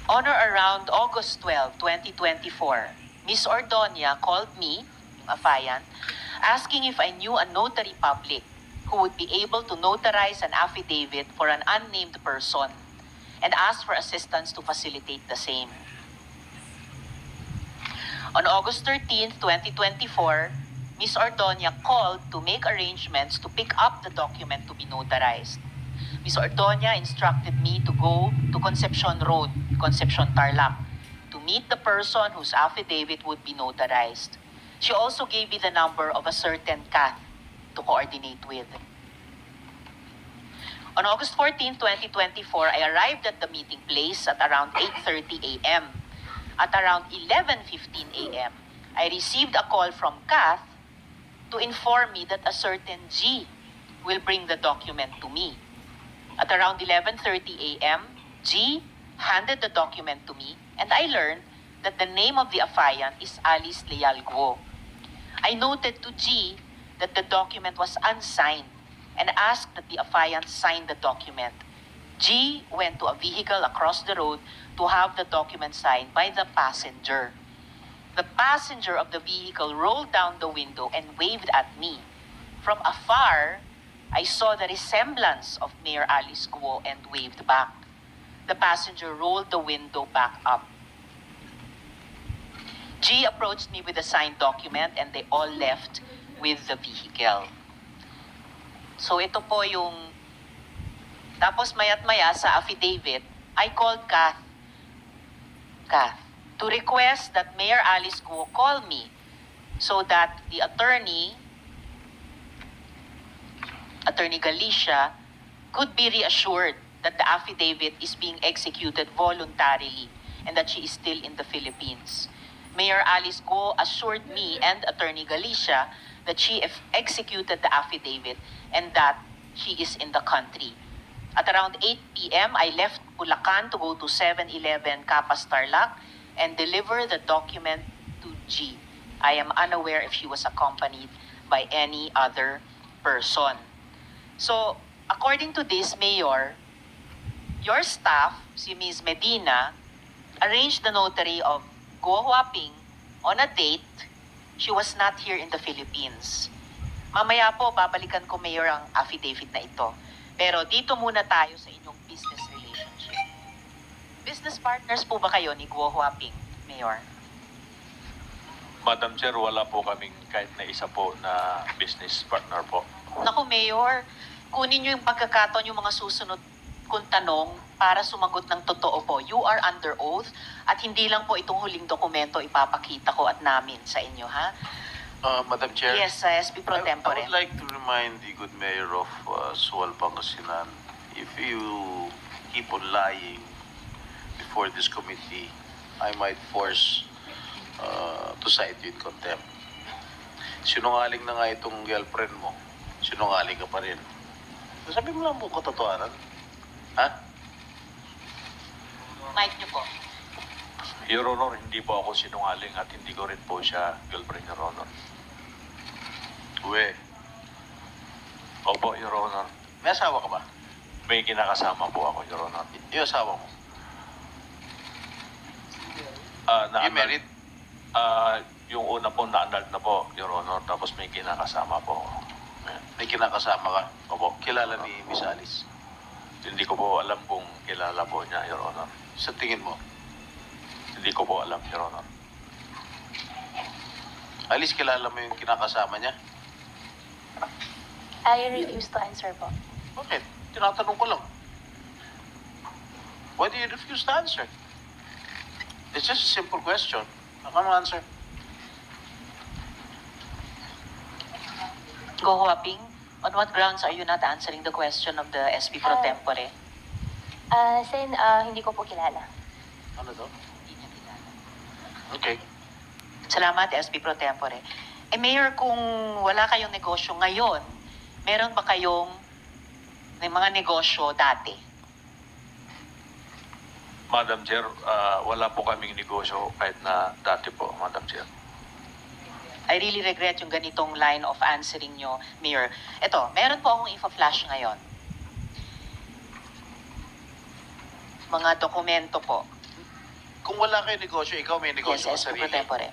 [SPEAKER 4] On or around August 12, 2024, Ms. Ordonia called me, yung affiant, asking if I knew a notary public who would be able to notarize an affidavit for an unnamed person and asked for assistance to facilitate the same. On August 13, 2024, Ms. Ordonia called to make arrangements to pick up the document to be notarized. Ms. Ordonia instructed me to go to Concepcion Road, Concepcion Tarlac, to meet the person whose affidavit would be notarized. She also gave me the number of a certain Kath to coordinate with. On August 14, 2024, I arrived at the meeting place at around 8:30 a.m. At around 11:15 a.m., I received a call from Kath to inform me that a certain G will bring the document to me. At around 11:30 a.m., G handed the document to me and I learned that the name of the affiant is Alice Leal Guo. I noted to G that the document was unsigned and asked that the affiant sign the document. G went to a vehicle across the road to have the document signed by the passenger. The passenger of the vehicle rolled down the window and waved at me. From afar, I saw the resemblance of Mayor Alice Guo and waved back. The passenger rolled the window back up. G approached me with a signed document and they all left with the vehicle. So ito po yung... Tapos maya't maya sa affidavit, I called Kath to request that Mayor Alice Guo call me so that the Attorney Galicia could be reassured that the affidavit is being executed voluntarily and that she is still in the Philippines. Mayor Alice Guo assured me and Attorney Galicia that she executed the affidavit and that she is in the country. At around 8 p.m., I left Bulacan to go to 7-Eleven Capas Tarlac and deliver the document to G. I am unaware if she was accompanied by any other person. So, according to this, Mayor, your staff, si Ms. Medina, arranged the notary of Guo Huaping on a date. She was not here in the Philippines. Mamaya po, babalikan ko, Mayor, ang affidavit na ito. Pero dito muna tayo sa inyong business relationship. Business partners po ba kayo ni Guo Huaping, Mayor?
[SPEAKER 7] Madam Chair, wala po kaming kahit na isa po na business partner po.
[SPEAKER 4] Naku, Mayor, kunin nyo yung pagkakataon yung mga susunod kong tanong para sumagot ng totoo po. You are under oath at hindi lang po itong huling dokumento ipapakita ko at namin sa inyo, ha?
[SPEAKER 2] Madam Chair.
[SPEAKER 4] Yes, SP Pro
[SPEAKER 2] I
[SPEAKER 4] Tempore.
[SPEAKER 2] would like to remind the good mayor of Sual, Pangasinan, if you keep on lying before this committee, I might force to cite you in contempt. Sinungaling na nga itong girlfriend mo. Sinungaling ka pa rin. Sabi mo lang mo katotohanan. Ha?
[SPEAKER 4] Mic niyo po.
[SPEAKER 7] Your Honor, hindi po ako sinungaling at hindi ko rin po siya girlfriend, Your Honor.
[SPEAKER 2] Uwe,
[SPEAKER 7] Opo, Your Honor.
[SPEAKER 2] may asawa ka ba?
[SPEAKER 7] May kinakasama po ako, Your Honor.
[SPEAKER 2] Yung asawa mo? You married?
[SPEAKER 7] Yung una po na-annulled na po, Your Honor. Tapos may kinakasama po ako. Ayan.
[SPEAKER 2] May kinakasama ka?
[SPEAKER 7] Opo.
[SPEAKER 2] Kilala ni Miss Alice?
[SPEAKER 7] Hindi ko po alam kung kilala po niya, Your Honor.
[SPEAKER 2] Sa tingin mo?
[SPEAKER 7] Hindi ko po alam, Your Honor.
[SPEAKER 2] Alice, kilala mo yung kinakasama niya?
[SPEAKER 9] I refuse to answer po.
[SPEAKER 2] Bakit? Tinatanong ko lang. Why do you refuse to answer? It's just a simple question. Come answer.
[SPEAKER 4] Go Huaping, on what grounds are you not answering the question of the SP pro tempore?
[SPEAKER 9] Sen, hindi ko po kilala.
[SPEAKER 2] Ano to? Okay.
[SPEAKER 4] Salamat, SP pro tempore. Mayor, kung wala kayong negosyo ngayon, meron ba kayong may mga negosyo dati?
[SPEAKER 7] Madam Chair, wala po kaming negosyo kahit na dati po, Madam Chair.
[SPEAKER 4] I really regret yung ganitong line of answering nyo, Mayor. Ito, meron po akong info-flash ngayon. Mga dokumento po.
[SPEAKER 2] Kung wala kayo negosyo, ikaw may negosyo
[SPEAKER 4] Yes,
[SPEAKER 2] ka
[SPEAKER 4] SP pro
[SPEAKER 2] sarili.
[SPEAKER 4] tempore.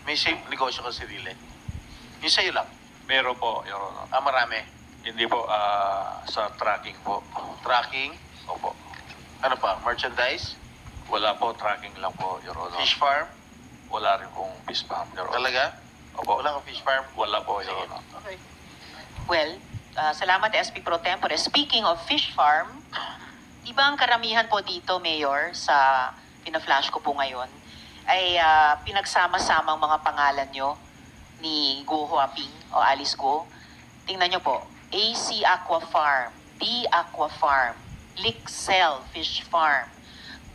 [SPEAKER 2] May negosyo ka sarili. Yung sa'yo lang.
[SPEAKER 7] Meron po, Your Honor.
[SPEAKER 2] Marami.
[SPEAKER 7] Hindi po, sa tracking po.
[SPEAKER 2] Tracking.
[SPEAKER 7] Opo.
[SPEAKER 2] Ano pa? Merchandise?
[SPEAKER 7] Wala po, tracking lang po, Your Honor.
[SPEAKER 2] Fish farm?
[SPEAKER 7] Wala rin pong fish farm, Your Honor.
[SPEAKER 2] Talaga?
[SPEAKER 7] Opo.
[SPEAKER 2] Wala kang fish farm?
[SPEAKER 7] Wala po, Your
[SPEAKER 2] Sige.
[SPEAKER 7] Honor.
[SPEAKER 2] Okay.
[SPEAKER 4] Well, salamat SP pro tempore. Speaking of fish farm, di ba ang karamihan po dito, Mayor, sa pina-flash ko po ngayon, ay pinagsama-sama ang mga pangalan nyo ni Go Huaping o Alice Go. Tingnan nyo po, AC Aqua Farm, D Aqua Farm, Lixel Fish Farm,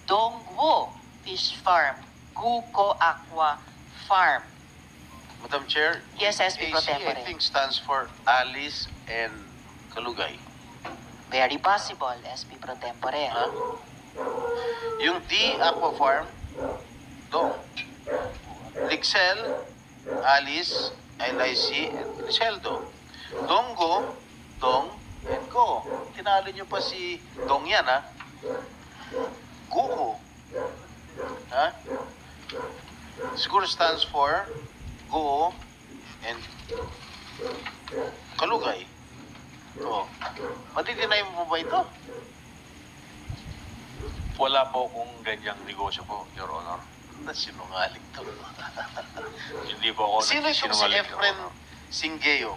[SPEAKER 4] Dongguo Fish Farm, Guko Aqua Farm.
[SPEAKER 2] Madam Chair,
[SPEAKER 4] Yes, SP pro
[SPEAKER 2] AC, I
[SPEAKER 4] tempore.
[SPEAKER 2] think stands for Alice and Kalugay.
[SPEAKER 4] Very possible, SP pro tempore.
[SPEAKER 2] Ha? Yung D Aqua Farm, Dong. Lixel, Alice, LIC, and Liceldo. Donggo, Dong, and Go. Tinalo nyo pa si Dong yan, ha? Guko. Ha? Siguro stands for Go and Kalugay. Ito. Matitinayin mo ba ito?
[SPEAKER 7] Wala po kung ganyang negosyo po, Your Honor.
[SPEAKER 2] Sinungaling to.
[SPEAKER 7] Hindi po ako
[SPEAKER 2] Sino itong si
[SPEAKER 7] nagsisinungaling, Your
[SPEAKER 2] Efren
[SPEAKER 7] Honor.
[SPEAKER 2] Singeo?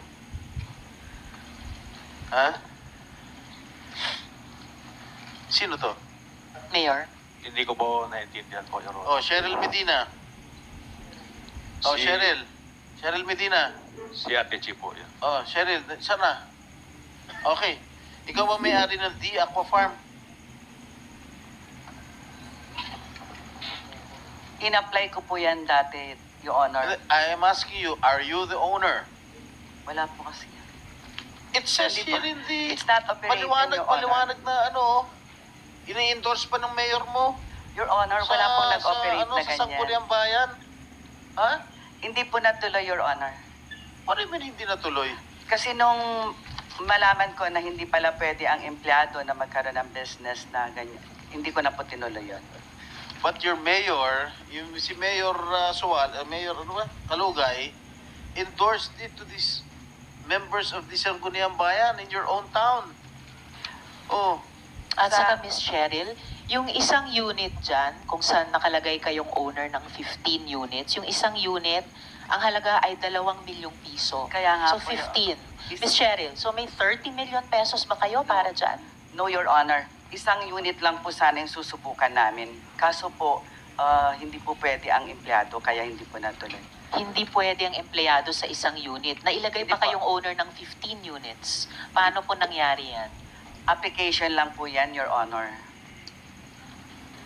[SPEAKER 2] Ha? Sino to?
[SPEAKER 4] Mayor,
[SPEAKER 7] Hindi ko po naintindihan po, Your Honor.
[SPEAKER 2] Oh, Cheryl Medina. Oh,
[SPEAKER 7] Si-
[SPEAKER 2] Cheryl. Cheryl Medina.
[SPEAKER 7] Si Ate Chi po yan.
[SPEAKER 2] Oh, Cheryl, sana. Okay. Ikaw ba may-ari ng D Aqua Farm?
[SPEAKER 10] In-apply ko po yan dati, Your Honor.
[SPEAKER 2] I am asking you, are you the owner?
[SPEAKER 10] Wala po kasi yan.
[SPEAKER 2] It says
[SPEAKER 10] Hindi
[SPEAKER 2] here
[SPEAKER 10] po.
[SPEAKER 2] in the...
[SPEAKER 10] It's not operating, Your Honor.
[SPEAKER 2] Paliwanag na ano, ini-endorse pa ng mayor mo.
[SPEAKER 10] Your Honor, wala pong nag-operate na
[SPEAKER 2] Sa
[SPEAKER 10] ganyan.
[SPEAKER 2] Sangguniang Bayan. Ha?
[SPEAKER 10] Hindi po natuloy, Your Honor.
[SPEAKER 2] Ano yung hindi natuloy?
[SPEAKER 10] Kasi nung malaman ko na hindi pala pwede ang empleyado na magkaroon ng business na ganyan, hindi ko na po tinuloy yun.
[SPEAKER 2] But your mayor, yung si Mayor Mayor ano ba? Kalugay, endorsed it to these members of the Sangguniang Bayan in your own town. Oh,
[SPEAKER 4] at saka Miss Cheryl, yung isang unit dyan, kung saan nakalagay kayong owner ng 15 units, yung isang unit, ang halaga ay 2 milyong piso.
[SPEAKER 10] Kaya nga
[SPEAKER 4] So
[SPEAKER 10] po,
[SPEAKER 4] 15. Miss Cheryl, so may 30 million pesos ba kayo para dyan?
[SPEAKER 10] No, Your Honor. Isang unit lang po sana yung susubukan namin. Kaso po, hindi po pwede ang empleyado, kaya hindi po natuloy.
[SPEAKER 4] Hindi pwede ang empleyado sa isang unit. Nailagay
[SPEAKER 10] Hindi
[SPEAKER 4] pa
[SPEAKER 10] po.
[SPEAKER 4] kayong owner ng 15 units. Paano po nangyari yan?
[SPEAKER 10] Application lang po yan, Your Honor.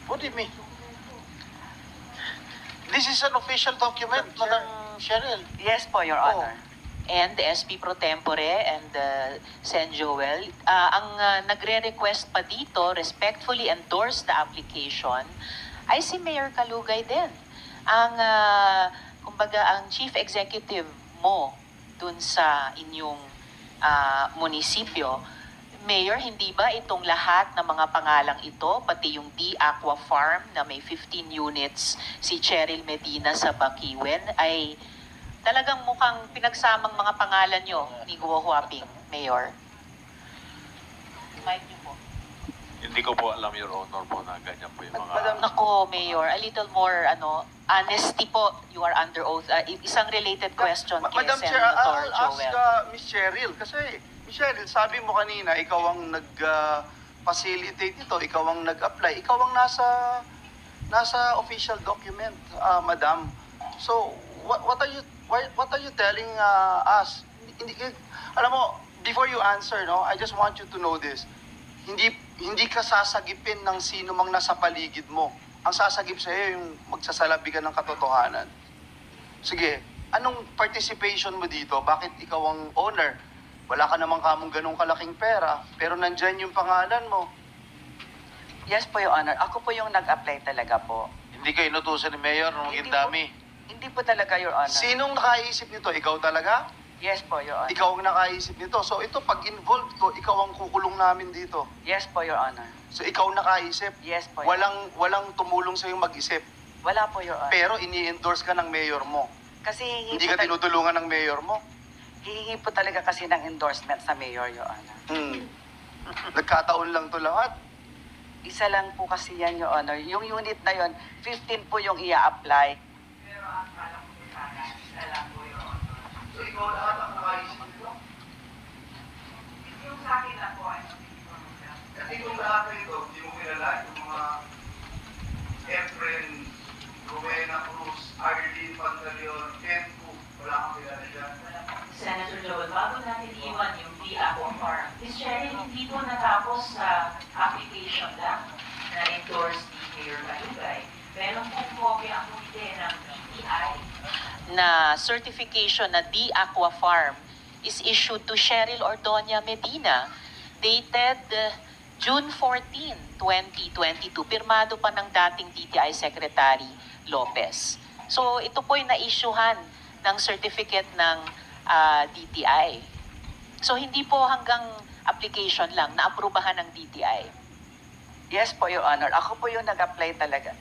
[SPEAKER 2] what do you mean? This is an official document, Madam Cheryl.
[SPEAKER 10] Yes po, Your
[SPEAKER 2] Oh.
[SPEAKER 10] Honor.
[SPEAKER 4] And the SP Pro Tempore and Sen Joel, ang nagre-request pa dito, respectfully endorse the application, ay si Mayor Kalugay din. Ang, kumbaga, ang chief executive mo dun sa inyong munisipyo, Mayor, hindi ba itong lahat ng mga pangalang ito, pati yung D Aqua Farm na may 15 units, si Cheryl Medina sa Bakiwen, ay talagang mukhang pinagsamang mga pangalan nyo ni Guo Huaping, Mayor? Mic niyo po.
[SPEAKER 7] Hindi ko po alam, Your Honor, po na ganyan po yung mga...
[SPEAKER 10] Madam-
[SPEAKER 4] Nako, Mayor, a little more honesty po. You are under oath. Isang related question kay
[SPEAKER 8] Madam Chair,
[SPEAKER 4] Senator
[SPEAKER 8] I'll ask
[SPEAKER 4] Joel.
[SPEAKER 8] Miss Cheryl. Kasi, Miss Cheryl, sabi mo kanina, ikaw ang nag-facilitate nito, ikaw ang nag-apply, ikaw ang nasa official document, Madam. So, what are you telling us? Hindi, alam mo, before you answer, no, I just want you to know this. Hindi ka sasagipin ng sino mang nasa paligid mo. Ang sasagip sa iyo yung magsasalabi ka ng katotohanan. Sige, anong participation mo dito? Bakit ikaw ang owner? Wala ka namang kamong ganong kalaking pera, pero nandyan yung pangalan mo.
[SPEAKER 10] Yes po, Your Honor. Ako po yung nag-apply talaga po.
[SPEAKER 2] Hindi ka inutusan ni Mayor nung
[SPEAKER 10] Hindi
[SPEAKER 2] dami.
[SPEAKER 10] Hindi po talaga, Your Honor.
[SPEAKER 8] Sinong nakaisip nito? Ikaw talaga?
[SPEAKER 10] Yes po, Your Honor.
[SPEAKER 8] Ikaw ang nakaisip nito. So ito, pag involved ko, ikaw ang kukulong namin dito.
[SPEAKER 10] Yes po, Your Honor.
[SPEAKER 8] So ikaw nakaisip.
[SPEAKER 10] Yes po, Your Honor.
[SPEAKER 8] Walang tumulong sa mag-isip.
[SPEAKER 10] Wala po, Your Honor.
[SPEAKER 8] Pero ini-endorse ka ng mayor mo.
[SPEAKER 10] Kasi
[SPEAKER 8] Hindi ka tinutulungan ng mayor mo.
[SPEAKER 10] hihingi po talaga kasi ng endorsement sa Mayor, Your Honor.
[SPEAKER 8] Nagkataon lang to lahat.
[SPEAKER 10] Isa lang po kasi yan, Your Honor. Yung unit na yon, 15 po yung ia-apply.
[SPEAKER 8] So ikaw lahat ang nakaisip nito?
[SPEAKER 10] Yung sa akin na po,
[SPEAKER 8] Kasi kung lahat na ito, hindi mo kilala yung mga Efren, Rowena Cruz, Arlene Pantaleon, Ken Cook, wala kang kilala dyan.
[SPEAKER 11] Senator Joel, bago natin iwan yung Aqua Farm, Ms. Cherry, hindi po natapos sa application lang na endorse ni Mayor Malugay. Meron pong kopya ang komite ng DTI na certification na The Aqua Farm is issued to Cheryl Ordoña Medina, dated June 14, 2022. Pirmado pa ng dating DTI Secretary Lopez. So ito po yung na-issuehan ng certificate ng DTI. So hindi po hanggang application lang, na-aprobahan ng DTI.
[SPEAKER 10] Yes po, Your Honor. Ako po yung nag-apply talaga.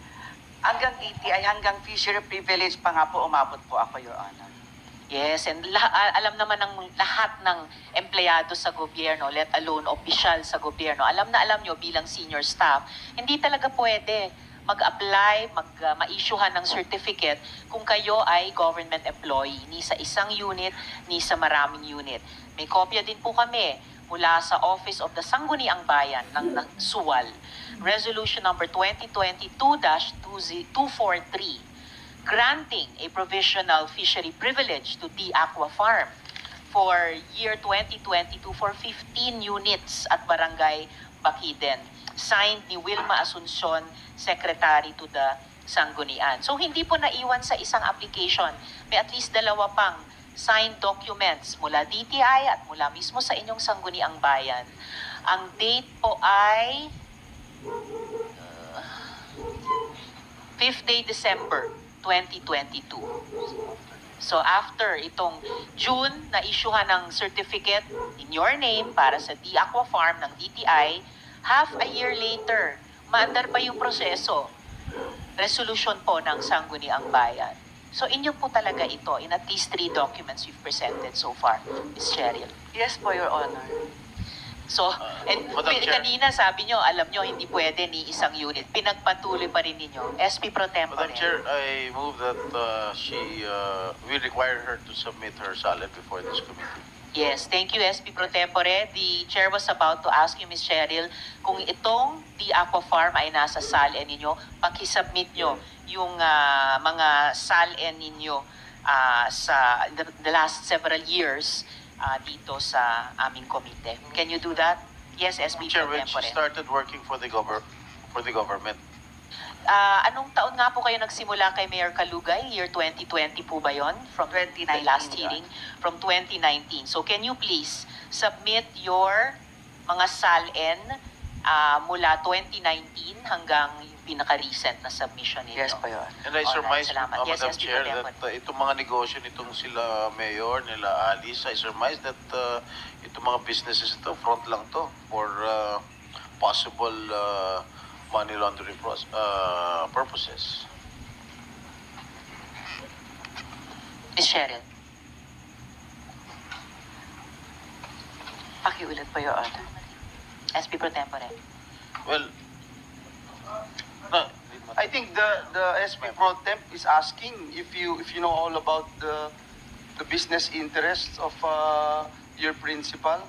[SPEAKER 10] Hanggang DTI, hanggang fishery privilege pa nga po umabot po ako, Your Honor.
[SPEAKER 11] Yes, and alam naman ng lahat ng empleyado sa gobyerno, let alone opisyal sa gobyerno, alam na alam nyo bilang senior staff, hindi talaga pwede mag-apply, ma-issuehan ng certificate kung kayo ay government employee, ni sa isang unit, ni sa maraming unit. May kopya din po kami mula sa Office of the Sangguniang Bayan ng Suwal, Resolution number 2022-243, granting a provisional fishery privilege to The Aqua Farm for year 2022 for 15 units at Barangay Bakiden. Signed ni Wilma Asuncion, Secretary to the Sanggunian. So hindi po naiwan sa isang application. May at least dalawa pang signed documents mula DTI at mula mismo sa inyong Sangguniang Bayan. Ang date po ay 5th day December 2022. So after itong June na issuehan ng certificate in your name para sa The Aqua Farm ng DTI, half a year later, maandar pa yung proseso. Resolution po ng Sangguniang Bayan. So inyo po talaga ito in at least 3 documents you've presented so far, Ms. Cheryl.
[SPEAKER 10] Yes po, Your Honor.
[SPEAKER 11] So, and
[SPEAKER 2] Madam Chair.
[SPEAKER 11] kanina sabi nyo, alam nyo, hindi pwede ni isang unit. Pinagpatuloy pa rin ninyo. SP Pro Tempore.
[SPEAKER 2] Madam Chair, I move that we require her to submit her salad before this committee.
[SPEAKER 11] Yes, thank you, SP Pro Tempore. The chair was about to ask you, Ms. Cheryl, kung itong The Aqua Farm ay nasa SALN ninyo, pakisubmit nyo yung mga SALN ninyo sa the last several years dito sa aming komite. Can you do that? Yes, SP
[SPEAKER 2] Chair,
[SPEAKER 11] Pro
[SPEAKER 2] when she
[SPEAKER 11] Tempore.
[SPEAKER 2] started working for the government,
[SPEAKER 11] Anong taon nga po kayo nagsimula kay Mayor Kalugay? Year 2020 po ba yon? From
[SPEAKER 10] 2019,
[SPEAKER 11] last
[SPEAKER 10] Your
[SPEAKER 11] hearing? From 2019. So can you please submit your mga SALN mula 2019 hanggang yung pinaka-recent na submission ninyo?
[SPEAKER 10] Yes po, Your Honor.
[SPEAKER 2] and I
[SPEAKER 11] Alright,
[SPEAKER 2] surmise,
[SPEAKER 11] salamat. Yes,
[SPEAKER 2] Madam
[SPEAKER 11] SP
[SPEAKER 2] Chair,
[SPEAKER 11] Pro
[SPEAKER 2] that
[SPEAKER 11] Tempore.
[SPEAKER 2] itong mga negosyo nitong sila Mayor, nila Alice, I surmise that itong mga businesses ito, front lang to for possible money laundering purposes.
[SPEAKER 11] Ms. Cheryl.
[SPEAKER 10] Pakiulit po, Your Honor.
[SPEAKER 11] SP Pro Tempore.
[SPEAKER 2] Well, no,
[SPEAKER 8] I think the SP Pro Temp is asking if you know all about the business interests of your principal.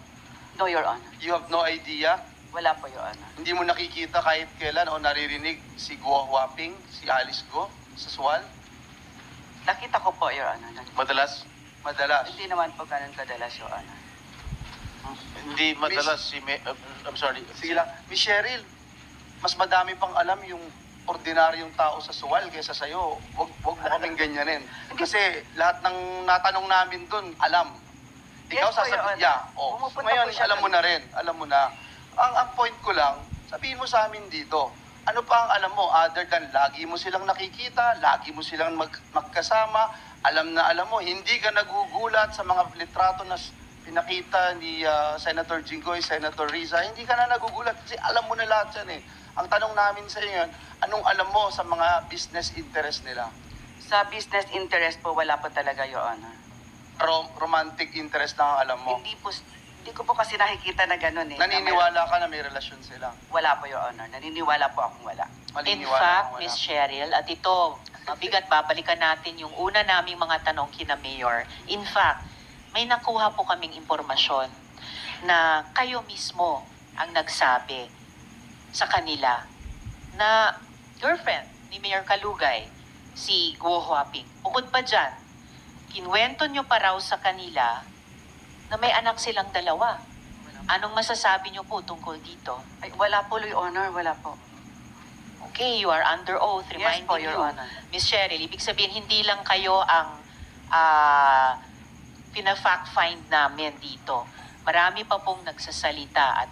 [SPEAKER 10] No, Your Honor.
[SPEAKER 8] You have no idea.
[SPEAKER 10] Wala po, Your Honor.
[SPEAKER 8] Hindi mo nakikita kahit kailan o naririnig si Guo Huaping, si Alice Go sa SWAL.
[SPEAKER 10] Nakita ko po, Your Honor.
[SPEAKER 2] Madalas?
[SPEAKER 8] Madalas.
[SPEAKER 10] Hindi naman po ganun kadalas, Your Honor.
[SPEAKER 2] Hindi madalas si I'm sorry.
[SPEAKER 8] Sige lang. Miss Cheryl, mas madami pang alam yung ordinaryong tao sa suwal kaysa sa'yo. Wag mo kaming ganyanin. Kasi lahat ng natanong namin dun, alam. Ikaw
[SPEAKER 10] Yes po, Your
[SPEAKER 8] sasabihin,
[SPEAKER 10] Honor.
[SPEAKER 8] yeah.
[SPEAKER 10] Pumupunta
[SPEAKER 8] Ngayon,
[SPEAKER 10] po siya
[SPEAKER 8] alam mo
[SPEAKER 10] dun.
[SPEAKER 8] na rin. Alam mo na. Ang point ko lang, sabihin mo sa amin dito, ano pa ang alam mo other than lagi mo silang nakikita, lagi mo silang magkasama, alam na alam mo, hindi ka nagugulat sa mga litrato na pinakita ni Senator Jinggoy, Senator Riza, hindi ka na nagugulat kasi alam mo na lahat yan eh. Ang tanong namin sa inyo, anong alam mo sa mga business interest nila?
[SPEAKER 10] Sa business interest po, wala po talaga, Your Honor.
[SPEAKER 8] Romantic interest na ang alam mo?
[SPEAKER 10] Hindi ko po kasi nakikita na ganun eh.
[SPEAKER 8] Naniniwala ka na may relasyon sila?
[SPEAKER 10] Wala po, Your Honor. Naniniwala po akong wala.
[SPEAKER 12] In
[SPEAKER 8] Maniniwala
[SPEAKER 12] fact,
[SPEAKER 8] akong wala.
[SPEAKER 12] Miss Cheryl, at ito, mabigat, babalikan natin yung una naming mga tanong kina Mayor. In fact, may nakuha po kaming impormasyon na kayo mismo ang nagsabi sa kanila na girlfriend ni Mayor Kalugay, si Guo Huaping. Bukod pa dyan, kinwento nyo pa raw sa kanila na may anak silang dalawa. Anong masasabi nyo po tungkol dito?
[SPEAKER 10] Ay, wala po, Your Honor. Wala po.
[SPEAKER 12] Okay, you are under oath.
[SPEAKER 10] Yes
[SPEAKER 12] Reminding
[SPEAKER 10] po, Your
[SPEAKER 12] you,
[SPEAKER 10] Honor.
[SPEAKER 12] Miss Cheryl, ibig sabihin hindi lang kayo ang pina-fact find namin dito. Marami pa pong nagsasalita at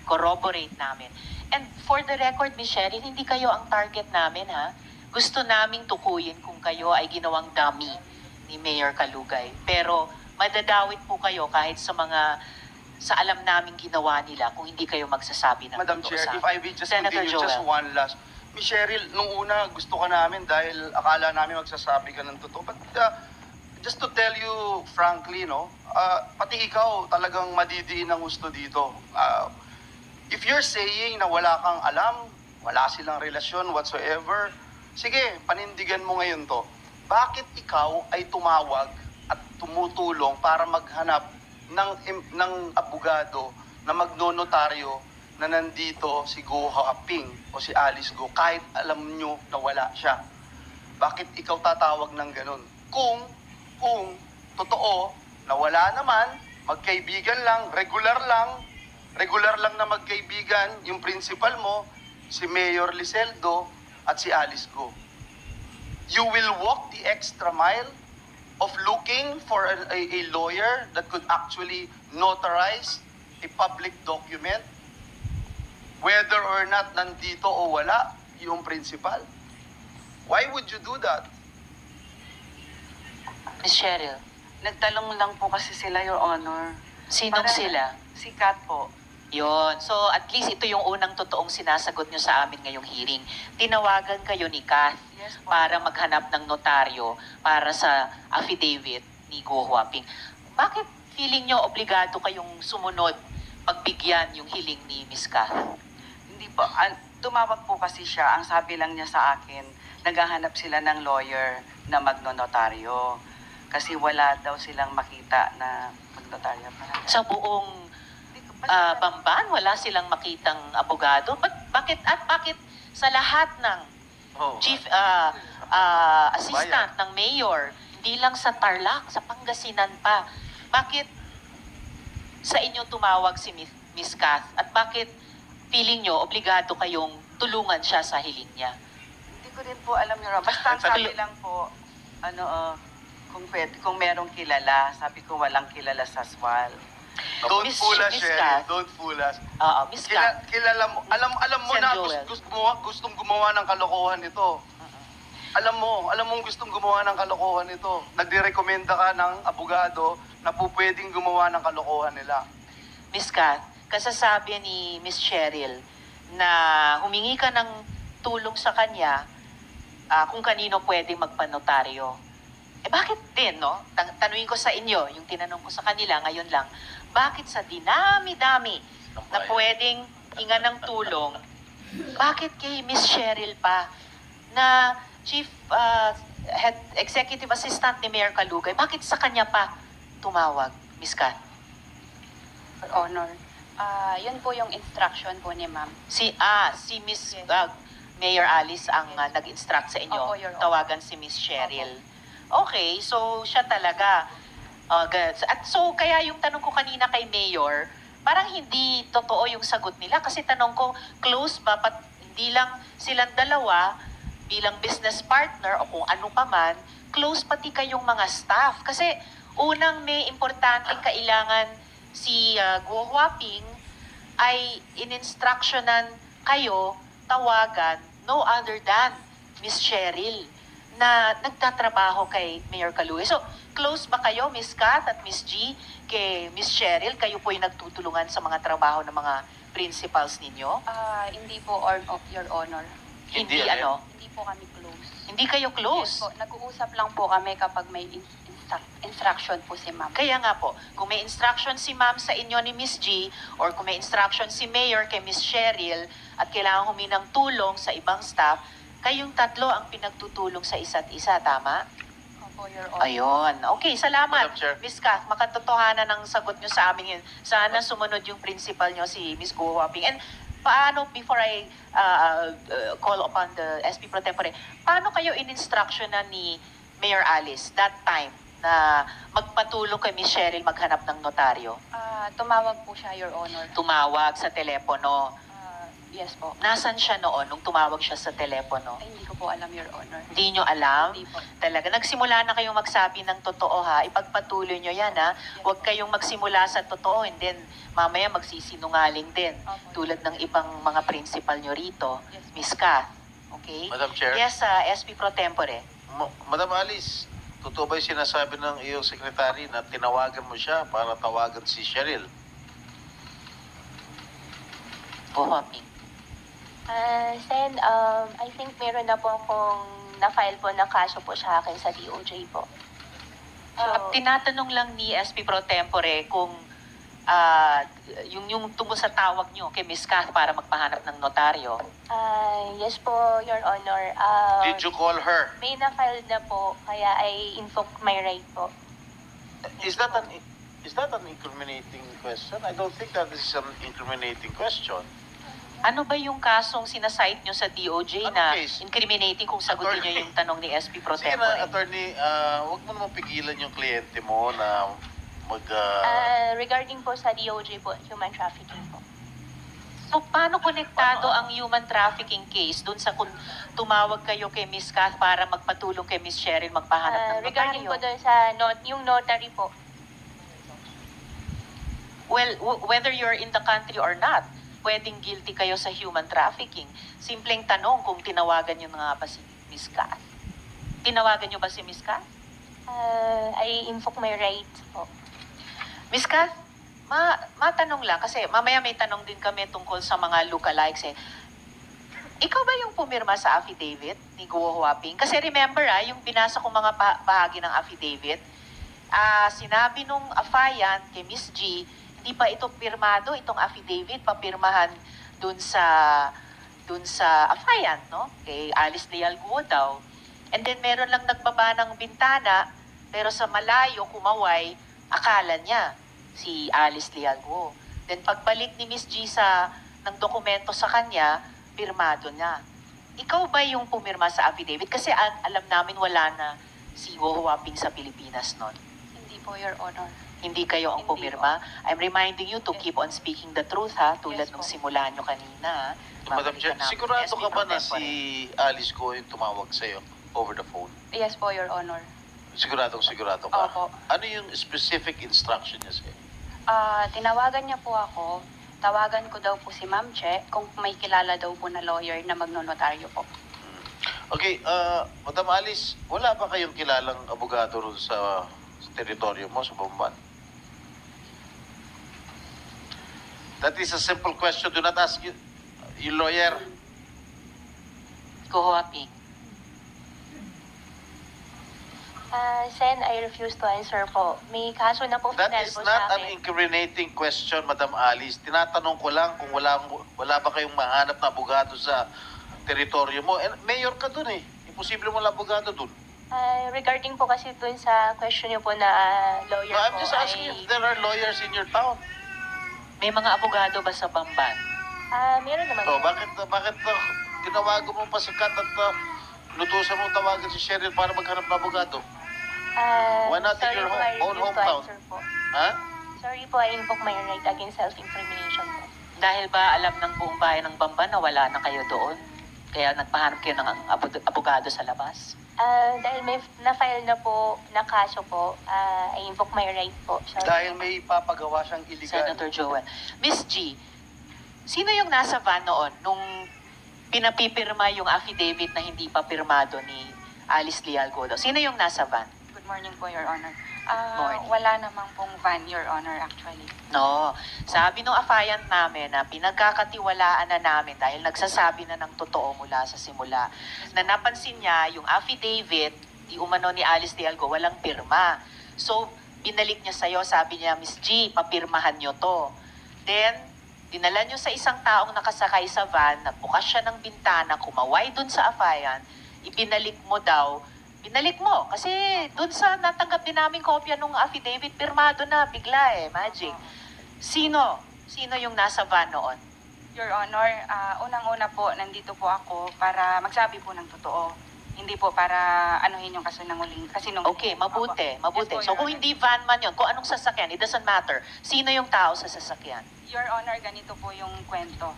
[SPEAKER 12] corroborate namin. And for the record, Miss Cheryl, hindi kayo ang target namin, ha? Gusto naming tukuyin kung kayo ay ginawang dummy ni Mayor Kalugay. Pero madadawit po kayo kahit sa alam naming ginawa nila kung hindi kayo magsasabi ng
[SPEAKER 8] Madam
[SPEAKER 12] totoo
[SPEAKER 8] Chair,
[SPEAKER 12] sa
[SPEAKER 8] if I may just
[SPEAKER 12] Senator
[SPEAKER 8] continue, just
[SPEAKER 12] Joel.
[SPEAKER 8] one last. Miss Cheryl, nung una gusto ka namin dahil akala namin magsasabi ka ng totoo. But just to tell you frankly, no, pati ikaw talagang madidiin ang gusto dito. If you're saying na wala kang alam, wala silang relasyon whatsoever, sige, panindigan mo ngayon to. Bakit ikaw ay tumawag at tumutulong para maghanap ng abogado na magnonotaryo na nandito si Guo Huaping o si Alice Guo kahit alam nyo na wala siya? Bakit ikaw tatawag ng ganun? Kung totoo na wala naman, magkaibigan lang, regular lang na magkaibigan, yung principal mo, si Mayor Liseldo at si Alice Guo. You will walk the extra mile of looking for a lawyer that could actually notarize a public document, whether or not nandito o wala yung principal. Why would you do that?
[SPEAKER 12] Miss Cheryl,
[SPEAKER 10] Nagtalong lang po kasi sila, Your Honor.
[SPEAKER 12] sinong sila?
[SPEAKER 10] Si Kat po.
[SPEAKER 12] Yon. So, at least ito yung unang totoong sinasagot nyo sa amin ngayong hearing. Tinawagan kayo ni Kath
[SPEAKER 10] Yes po.
[SPEAKER 12] para maghanap ng notaryo para sa affidavit ni Guo Huaping. Bakit feeling nyo obligado kayong sumunod pagbigyan yung hiling ni Miss Kath?
[SPEAKER 10] Hindi po. Tumawag po kasi siya. Ang sabi lang niya sa akin, naghahanap sila ng lawyer na magnonotaryo. Kasi wala daw silang makita na magnotaryo.
[SPEAKER 12] Sa buong Bamban, wala silang makitang abogado? Bakit sa lahat ng chief assistant ng mayor, hindi lang sa Tarlac, sa Pangasinan pa, bakit sa inyo tumawag si Miss Kath? At bakit feeling nyo obligado kayong tulungan siya sa hiling niya?
[SPEAKER 10] Hindi ko rin po alam, Your Honor. Basta ang sabi lang po, kung merong kilala, sabi ko walang kilala sa SWAL.
[SPEAKER 8] Don't
[SPEAKER 12] Miss-
[SPEAKER 8] fool us,
[SPEAKER 12] Miss
[SPEAKER 8] Cheryl.
[SPEAKER 12] Kath.
[SPEAKER 8] Don't fool us.
[SPEAKER 12] Miss Kath,
[SPEAKER 8] Kilala mo, alam mo
[SPEAKER 12] Sen.
[SPEAKER 8] na
[SPEAKER 12] Joel.
[SPEAKER 8] gustong gumawa ng kalokohan ito. Alam mo gustong gumawa ng kalokohan ito. Nagdirekomenda ka ng abogado na po pwedeng gumawa ng kalokohan nila.
[SPEAKER 12] Miss Kath, kasasabi ni Miss Cheryl na humingi ka ng tulong sa kanya kung kanino pwede magpanotaryo. Bakit din, no? Tanungin ko sa inyo, yung tinanong ko sa kanila ngayon lang, bakit sa dinami-dami na pwedeng hinga ng tulong, bakit kay Miss Cheryl pa na Chief Head Executive Assistant ni Mayor Kalugay, bakit sa kanya pa tumawag, Miss Kath?
[SPEAKER 9] Honor. Yun po yung instruction po ni ma'am.
[SPEAKER 12] Si Miss Mayor Alice ang nag-instruct sa inyo,
[SPEAKER 9] Opo, Your Honor.
[SPEAKER 12] tawagan si Miss Cheryl. Okay, so siya talaga. At so, kaya yung tanong ko kanina kay Mayor, parang hindi totoo yung sagot nila. Kasi tanong ko, close ba? Hindi lang silang dalawa bilang business partner o kung ano pa man, close pati kayong mga staff. Kasi unang may importanteng kailangan si Guo Huaping ay in-instructionan kayo, tawagan, no other than Miss Cheryl na nagtatrabaho kay Mayor Caloocan. So, close ba kayo, Miss Kat at Miss G, kay Miss Cheryl? Kayo po yung nagtutulungan sa mga trabaho ng mga principals ninyo?
[SPEAKER 9] Hindi po, Your Honor.
[SPEAKER 12] Hindi
[SPEAKER 9] Hindi po kami close.
[SPEAKER 12] Hindi kayo
[SPEAKER 9] Yes
[SPEAKER 12] close?
[SPEAKER 9] po, nag-uusap lang po kami kapag may instruction po si ma'am.
[SPEAKER 12] Kaya nga po, kung may instruction si ma'am sa inyo ni Miss G, or kung may instruction si Mayor kay Miss Cheryl, at kailangan huminang tulong sa ibang staff, kayong tatlo ang pinagtutulong sa isa't isa, tama?
[SPEAKER 9] Opo, Your Honor.
[SPEAKER 12] Ayun. Okay, salamat.
[SPEAKER 2] Madam Chair.
[SPEAKER 12] Miss Kath, makatotohanan ang sagot nyo sa amin yun. Sana sumunod yung principal nyo, si Miss Guo Huaping. And paano, before I call upon the SP Pro Tempore, paano kayo in-instructionan ni Mayor Alice that time na magpatulong kay Miss Cheryl maghanap ng notaryo?
[SPEAKER 9] Tumawag po siya, Your Honor.
[SPEAKER 12] Tumawag sa telepono.
[SPEAKER 9] Yes po.
[SPEAKER 12] Nasan siya noon nung tumawag siya sa telepono?
[SPEAKER 9] Ay, hindi ko po alam, Your Honor.
[SPEAKER 12] Hindi nyo alam?
[SPEAKER 9] Hindi po.
[SPEAKER 12] Talaga, nagsimula na kayong magsabi ng totoo ha. Ipagpatuloy nyo yan ha. Huwag kayong magsimula sa totoo and then mamaya magsisinungaling din.
[SPEAKER 9] Opo.
[SPEAKER 12] Tulad ng ibang mga principal nyo rito.
[SPEAKER 9] Yes,
[SPEAKER 12] Miss Kath. Okay?
[SPEAKER 2] Madam Chair.
[SPEAKER 12] Yes, SP Pro Tempore.
[SPEAKER 2] Madam Alice, totoo ba yung sinasabi ng iyong sekretary na tinawagan mo siya para tawagan si Cheryl?
[SPEAKER 12] Buhoping.
[SPEAKER 9] Sen, I think meron na po akong na-file po na kaso po sa akin sa DOJ po.
[SPEAKER 12] Tinatanong lang ni SP Pro Tempore kung yung tungkol sa tawag nyo kay Miss Kath para magpahanap ng notaryo.
[SPEAKER 9] Yes po, Your Honor.
[SPEAKER 2] Did you call her?
[SPEAKER 9] May na-file na po, kaya I invoke my right po.
[SPEAKER 2] Is that an incriminating question? I don't think that is an incriminating question.
[SPEAKER 12] Ano ba yung kasong sinasite nyo sa DOJ
[SPEAKER 2] Anong
[SPEAKER 12] na
[SPEAKER 2] case?
[SPEAKER 12] incriminating kung sagutin nyo yung tanong ni SP Pro
[SPEAKER 2] Sige
[SPEAKER 12] Tempore?
[SPEAKER 2] na, attorney, huwag mo naman pigilan yung kliyente mo na
[SPEAKER 9] Regarding po sa DOJ po, human trafficking po.
[SPEAKER 12] So, paano konektado ang human trafficking case dun sa kung tumawag kayo kay Miss Kath para magpatulong kay Miss Cheryl magpahanap ng
[SPEAKER 9] Regarding
[SPEAKER 12] notaryo?
[SPEAKER 9] po doon sa yung notary po.
[SPEAKER 12] Well, whether you're in the country or not, pwedeng guilty kayo sa human trafficking. Simpleng tanong kung tinawagan nyo nga ba si Miss Kath. Tinawagan nyo ba si Miss Kath?
[SPEAKER 9] I invoke my right po.
[SPEAKER 12] Miss Kath, matanong lang, kasi mamaya may tanong din kami tungkol sa mga lookalikes eh. Ikaw ba yung pumirma sa affidavit ni Guo Huaping? Kasi remember yung binasa ko mga bahagi ng affidavit, sinabi nung affiant kay Miss G, hindi pa ito pirmado, itong affidavit, papirmahan dun sa affiant, no? Kay Alice Leal Guo daw. And then meron lang nagbaba ng bintana, pero sa malayo, kumaway, akala niya si Alice Leal Guo. Then pagbalik ni Miss G ng dokumento sa kanya, pirmado niya. Ikaw ba yung pumirma sa affidavit? Kasi alam namin wala na si Guo Huaping sa Pilipinas noon.
[SPEAKER 9] Hindi po, Your Honor.
[SPEAKER 12] Hindi kayo ang
[SPEAKER 9] Hindi
[SPEAKER 12] pumirma. I'm reminding you to
[SPEAKER 9] Yes.
[SPEAKER 12] keep on speaking the truth ha, tulad
[SPEAKER 9] Yes
[SPEAKER 12] nung
[SPEAKER 9] po.
[SPEAKER 12] simula nyo kanina.
[SPEAKER 2] Madam Chair,
[SPEAKER 12] Babalikan namin
[SPEAKER 2] sigurado
[SPEAKER 12] SP
[SPEAKER 2] ka ba
[SPEAKER 12] Pro
[SPEAKER 2] na
[SPEAKER 12] Tempore.
[SPEAKER 2] si Alice ko yung tumawag sa'yo over the phone?
[SPEAKER 9] Yes po, Your Honor.
[SPEAKER 2] Sigurado ka?
[SPEAKER 9] Opo.
[SPEAKER 2] Ano yung specific instruction niya sa'yo?
[SPEAKER 9] Tinawagan niya po ako. Tawagan ko daw po si Ma'am Che kung may kilala daw po na lawyer na magnonotaryo po.
[SPEAKER 2] Okay, Madam Alice, wala ba kayong kilalang abogado ron sa teritoryo mo, sa Bamban? That is a simple question. Do not ask yung lawyer.
[SPEAKER 12] Guo Huaping.
[SPEAKER 9] Sen, I refuse to answer po. May kaso na po
[SPEAKER 2] That
[SPEAKER 9] final
[SPEAKER 2] is
[SPEAKER 9] po
[SPEAKER 2] not
[SPEAKER 9] sa
[SPEAKER 2] an
[SPEAKER 9] akin.
[SPEAKER 2] incriminating question, Madam Alice. Tinatanong ko lang kung wala ba kayong mahanap na abogado sa teritoryo mo. And mayor ka dun eh. Imposible mo lang abogado dun.
[SPEAKER 9] Regarding po kasi dun sa question niyo po na lawyer
[SPEAKER 2] No, I'm
[SPEAKER 9] po
[SPEAKER 2] just asking if there are lawyers in your town.
[SPEAKER 12] May mga abogado ba sa Bamban?
[SPEAKER 9] Meron naman
[SPEAKER 2] Oh,
[SPEAKER 9] po.
[SPEAKER 2] bakit tinawago mo pa si Kat at lutusan mo tawagan si Cheryl para maghanap ng abogado? Why not in
[SPEAKER 9] sorry
[SPEAKER 2] your
[SPEAKER 9] po, I
[SPEAKER 2] own
[SPEAKER 9] refuse to
[SPEAKER 2] hometown?
[SPEAKER 9] answer po.
[SPEAKER 2] Ha?
[SPEAKER 9] Sorry po, I invoke my right against self-incrimination po.
[SPEAKER 12] Dahil ba alam ng buong bayan ng Bamban na wala na kayo doon? Kaya nagpahanap kayo ng abogado sa labas?
[SPEAKER 9] Dahil may na-file na po, na kaso po, I invoke my right po. Sorry.
[SPEAKER 8] Dahil may papagawa siyang illegal.
[SPEAKER 12] Senator Joel. Miss G, sino yung nasa van noon nung pinapipirma yung affidavit na hindi pa pirmado ni Alice Leal Godo? Sino yung nasa van?
[SPEAKER 13] Good morning po, Your Honor.
[SPEAKER 12] Morning.
[SPEAKER 13] Wala namang pong van, Your Honor, actually.
[SPEAKER 12] No. Sabi nung affiant namin na pinagkakatiwalaan na namin dahil nagsasabi na ng totoo mula sa simula, na napansin niya yung affidavit, di umano ni Alice Dialgo, walang pirma. So, binalik niya sa'yo, sabi niya, Miss G, papirmahan niyo to. Then, dinala niyo sa isang taong nakasakay sa van, nagbukas siya ng bintana, kumaway dun sa affiant, ibinalik mo daw. Binalik mo. Kasi dun sa natanggap din namin kopya nung affidavit, pirmado na, bigla magic. Sino? Sino yung nasa van noon?
[SPEAKER 13] Your Honor, unang-una po, nandito po ako para magsabi po ng totoo. Hindi po para anuhin yung kasunungaling. Kasi nung...
[SPEAKER 12] Okay, mabuti, mabuti.
[SPEAKER 13] Yes po,
[SPEAKER 12] So
[SPEAKER 13] Your
[SPEAKER 12] kung
[SPEAKER 13] Honor.
[SPEAKER 12] hindi van man yun, kung anong sasakyan, it doesn't matter. Sino yung tao sa sasakyan?
[SPEAKER 13] Your Honor, ganito po yung kwento.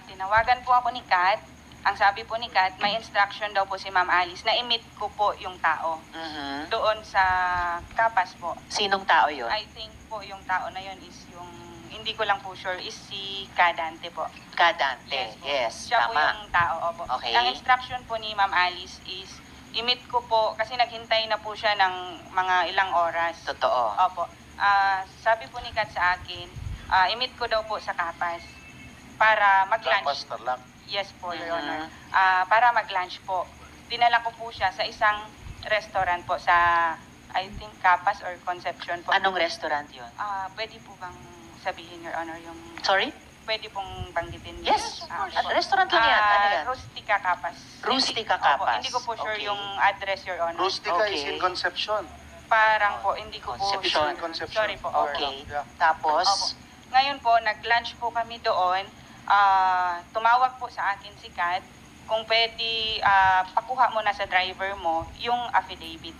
[SPEAKER 13] Tinawagan po ako ni Kat. Ang sabi po ni Kat, may instruction daw po si Ma'am Alice na i-meet ko po yung tao. Doon sa Kapas po.
[SPEAKER 12] Sinong tao yun?
[SPEAKER 13] I think po yung tao na yun is yung, hindi ko lang po sure, is si Kadante po.
[SPEAKER 12] Kadante,
[SPEAKER 13] po.
[SPEAKER 12] yes,
[SPEAKER 13] Siya po
[SPEAKER 12] tama.
[SPEAKER 13] yung tao, opo.
[SPEAKER 12] Okay.
[SPEAKER 13] Ang instruction po ni Ma'am Alice is, i-meet ko po, kasi naghintay na po siya ng mga ilang oras.
[SPEAKER 12] Totoo.
[SPEAKER 13] Opo. Sabi po ni Kat sa akin, i-meet ko daw po sa Kapas para mag-lunch.
[SPEAKER 2] Kapas lang.
[SPEAKER 13] Yes po, Your
[SPEAKER 12] Mhm.
[SPEAKER 13] Honor. Para mag-lunch po. Dinala ko po siya sa isang restaurant po sa, I think, Kapas or Concepcion po.
[SPEAKER 12] Anong restaurant yun?
[SPEAKER 13] Pwede po bang sabihin, Your Honor, yung...
[SPEAKER 12] Sorry?
[SPEAKER 13] Pwede pong banggitin.
[SPEAKER 12] Yes, of course.
[SPEAKER 13] Opo.
[SPEAKER 12] Restaurant lang yan. Ano yan?
[SPEAKER 13] Rustica Kapas.
[SPEAKER 12] Rustica
[SPEAKER 13] Opo,
[SPEAKER 12] Kapas.
[SPEAKER 13] hindi ko po sure
[SPEAKER 12] Okay.
[SPEAKER 13] yung address, Your Honor.
[SPEAKER 8] Rustica is
[SPEAKER 12] Okay.
[SPEAKER 8] in Concepcion.
[SPEAKER 13] Parang po, hindi ko po
[SPEAKER 12] Concepcion.
[SPEAKER 13] sure.
[SPEAKER 8] Concepcion.
[SPEAKER 13] Sorry po.
[SPEAKER 12] Okay.
[SPEAKER 8] Yeah.
[SPEAKER 12] Tapos,
[SPEAKER 13] Opo. Ngayon po, nag-lunch po kami doon. Tumawag po sa akin si Kat kung pwede pakuha mo na sa driver mo yung affidavit.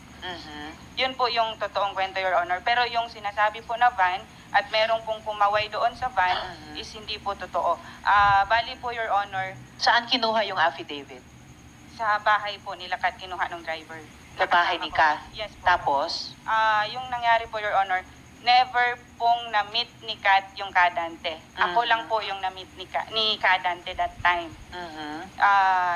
[SPEAKER 13] Yun po yung totoong kwento, Your Honor. Pero yung sinasabi po na van at merong pong kumaway doon sa van is hindi po totoo. Bali po, Your Honor,
[SPEAKER 12] saan kinuha yung affidavit?
[SPEAKER 13] sa bahay po nila Kat kinuha ng driver.
[SPEAKER 12] Sa bahay ni Kat?
[SPEAKER 13] Yes po.
[SPEAKER 12] Tapos,
[SPEAKER 13] Yung nangyari po, Your Honor, never pong na-meet ni Kat yung Kadante. Ako lang po yung na-meet ni Kadante that time.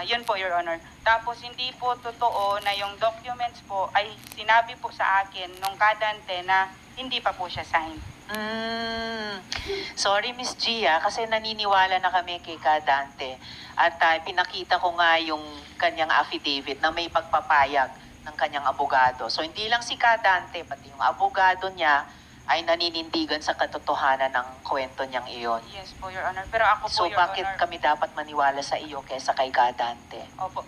[SPEAKER 13] Yun po, Your Honor. Tapos hindi po totoo na yung documents po ay sinabi po sa akin nung Kadante na hindi pa po siya signed.
[SPEAKER 12] Sorry, Miss Gia, kasi naniniwala na kami kay Kadante. At pinakita ko nga yung kanyang affidavit na may pagpapayag ng kanyang abogado. So hindi lang si Kadante, pati yung abogado niya ay naninindigan sa katotohanan ng kwento niyang iyon.
[SPEAKER 13] Yes po, Your Honor. Pero ako po,
[SPEAKER 12] So
[SPEAKER 13] Your
[SPEAKER 12] bakit
[SPEAKER 13] Honor,
[SPEAKER 12] kami dapat maniwala sa iyo kaysa kay Kadante?
[SPEAKER 13] Opo.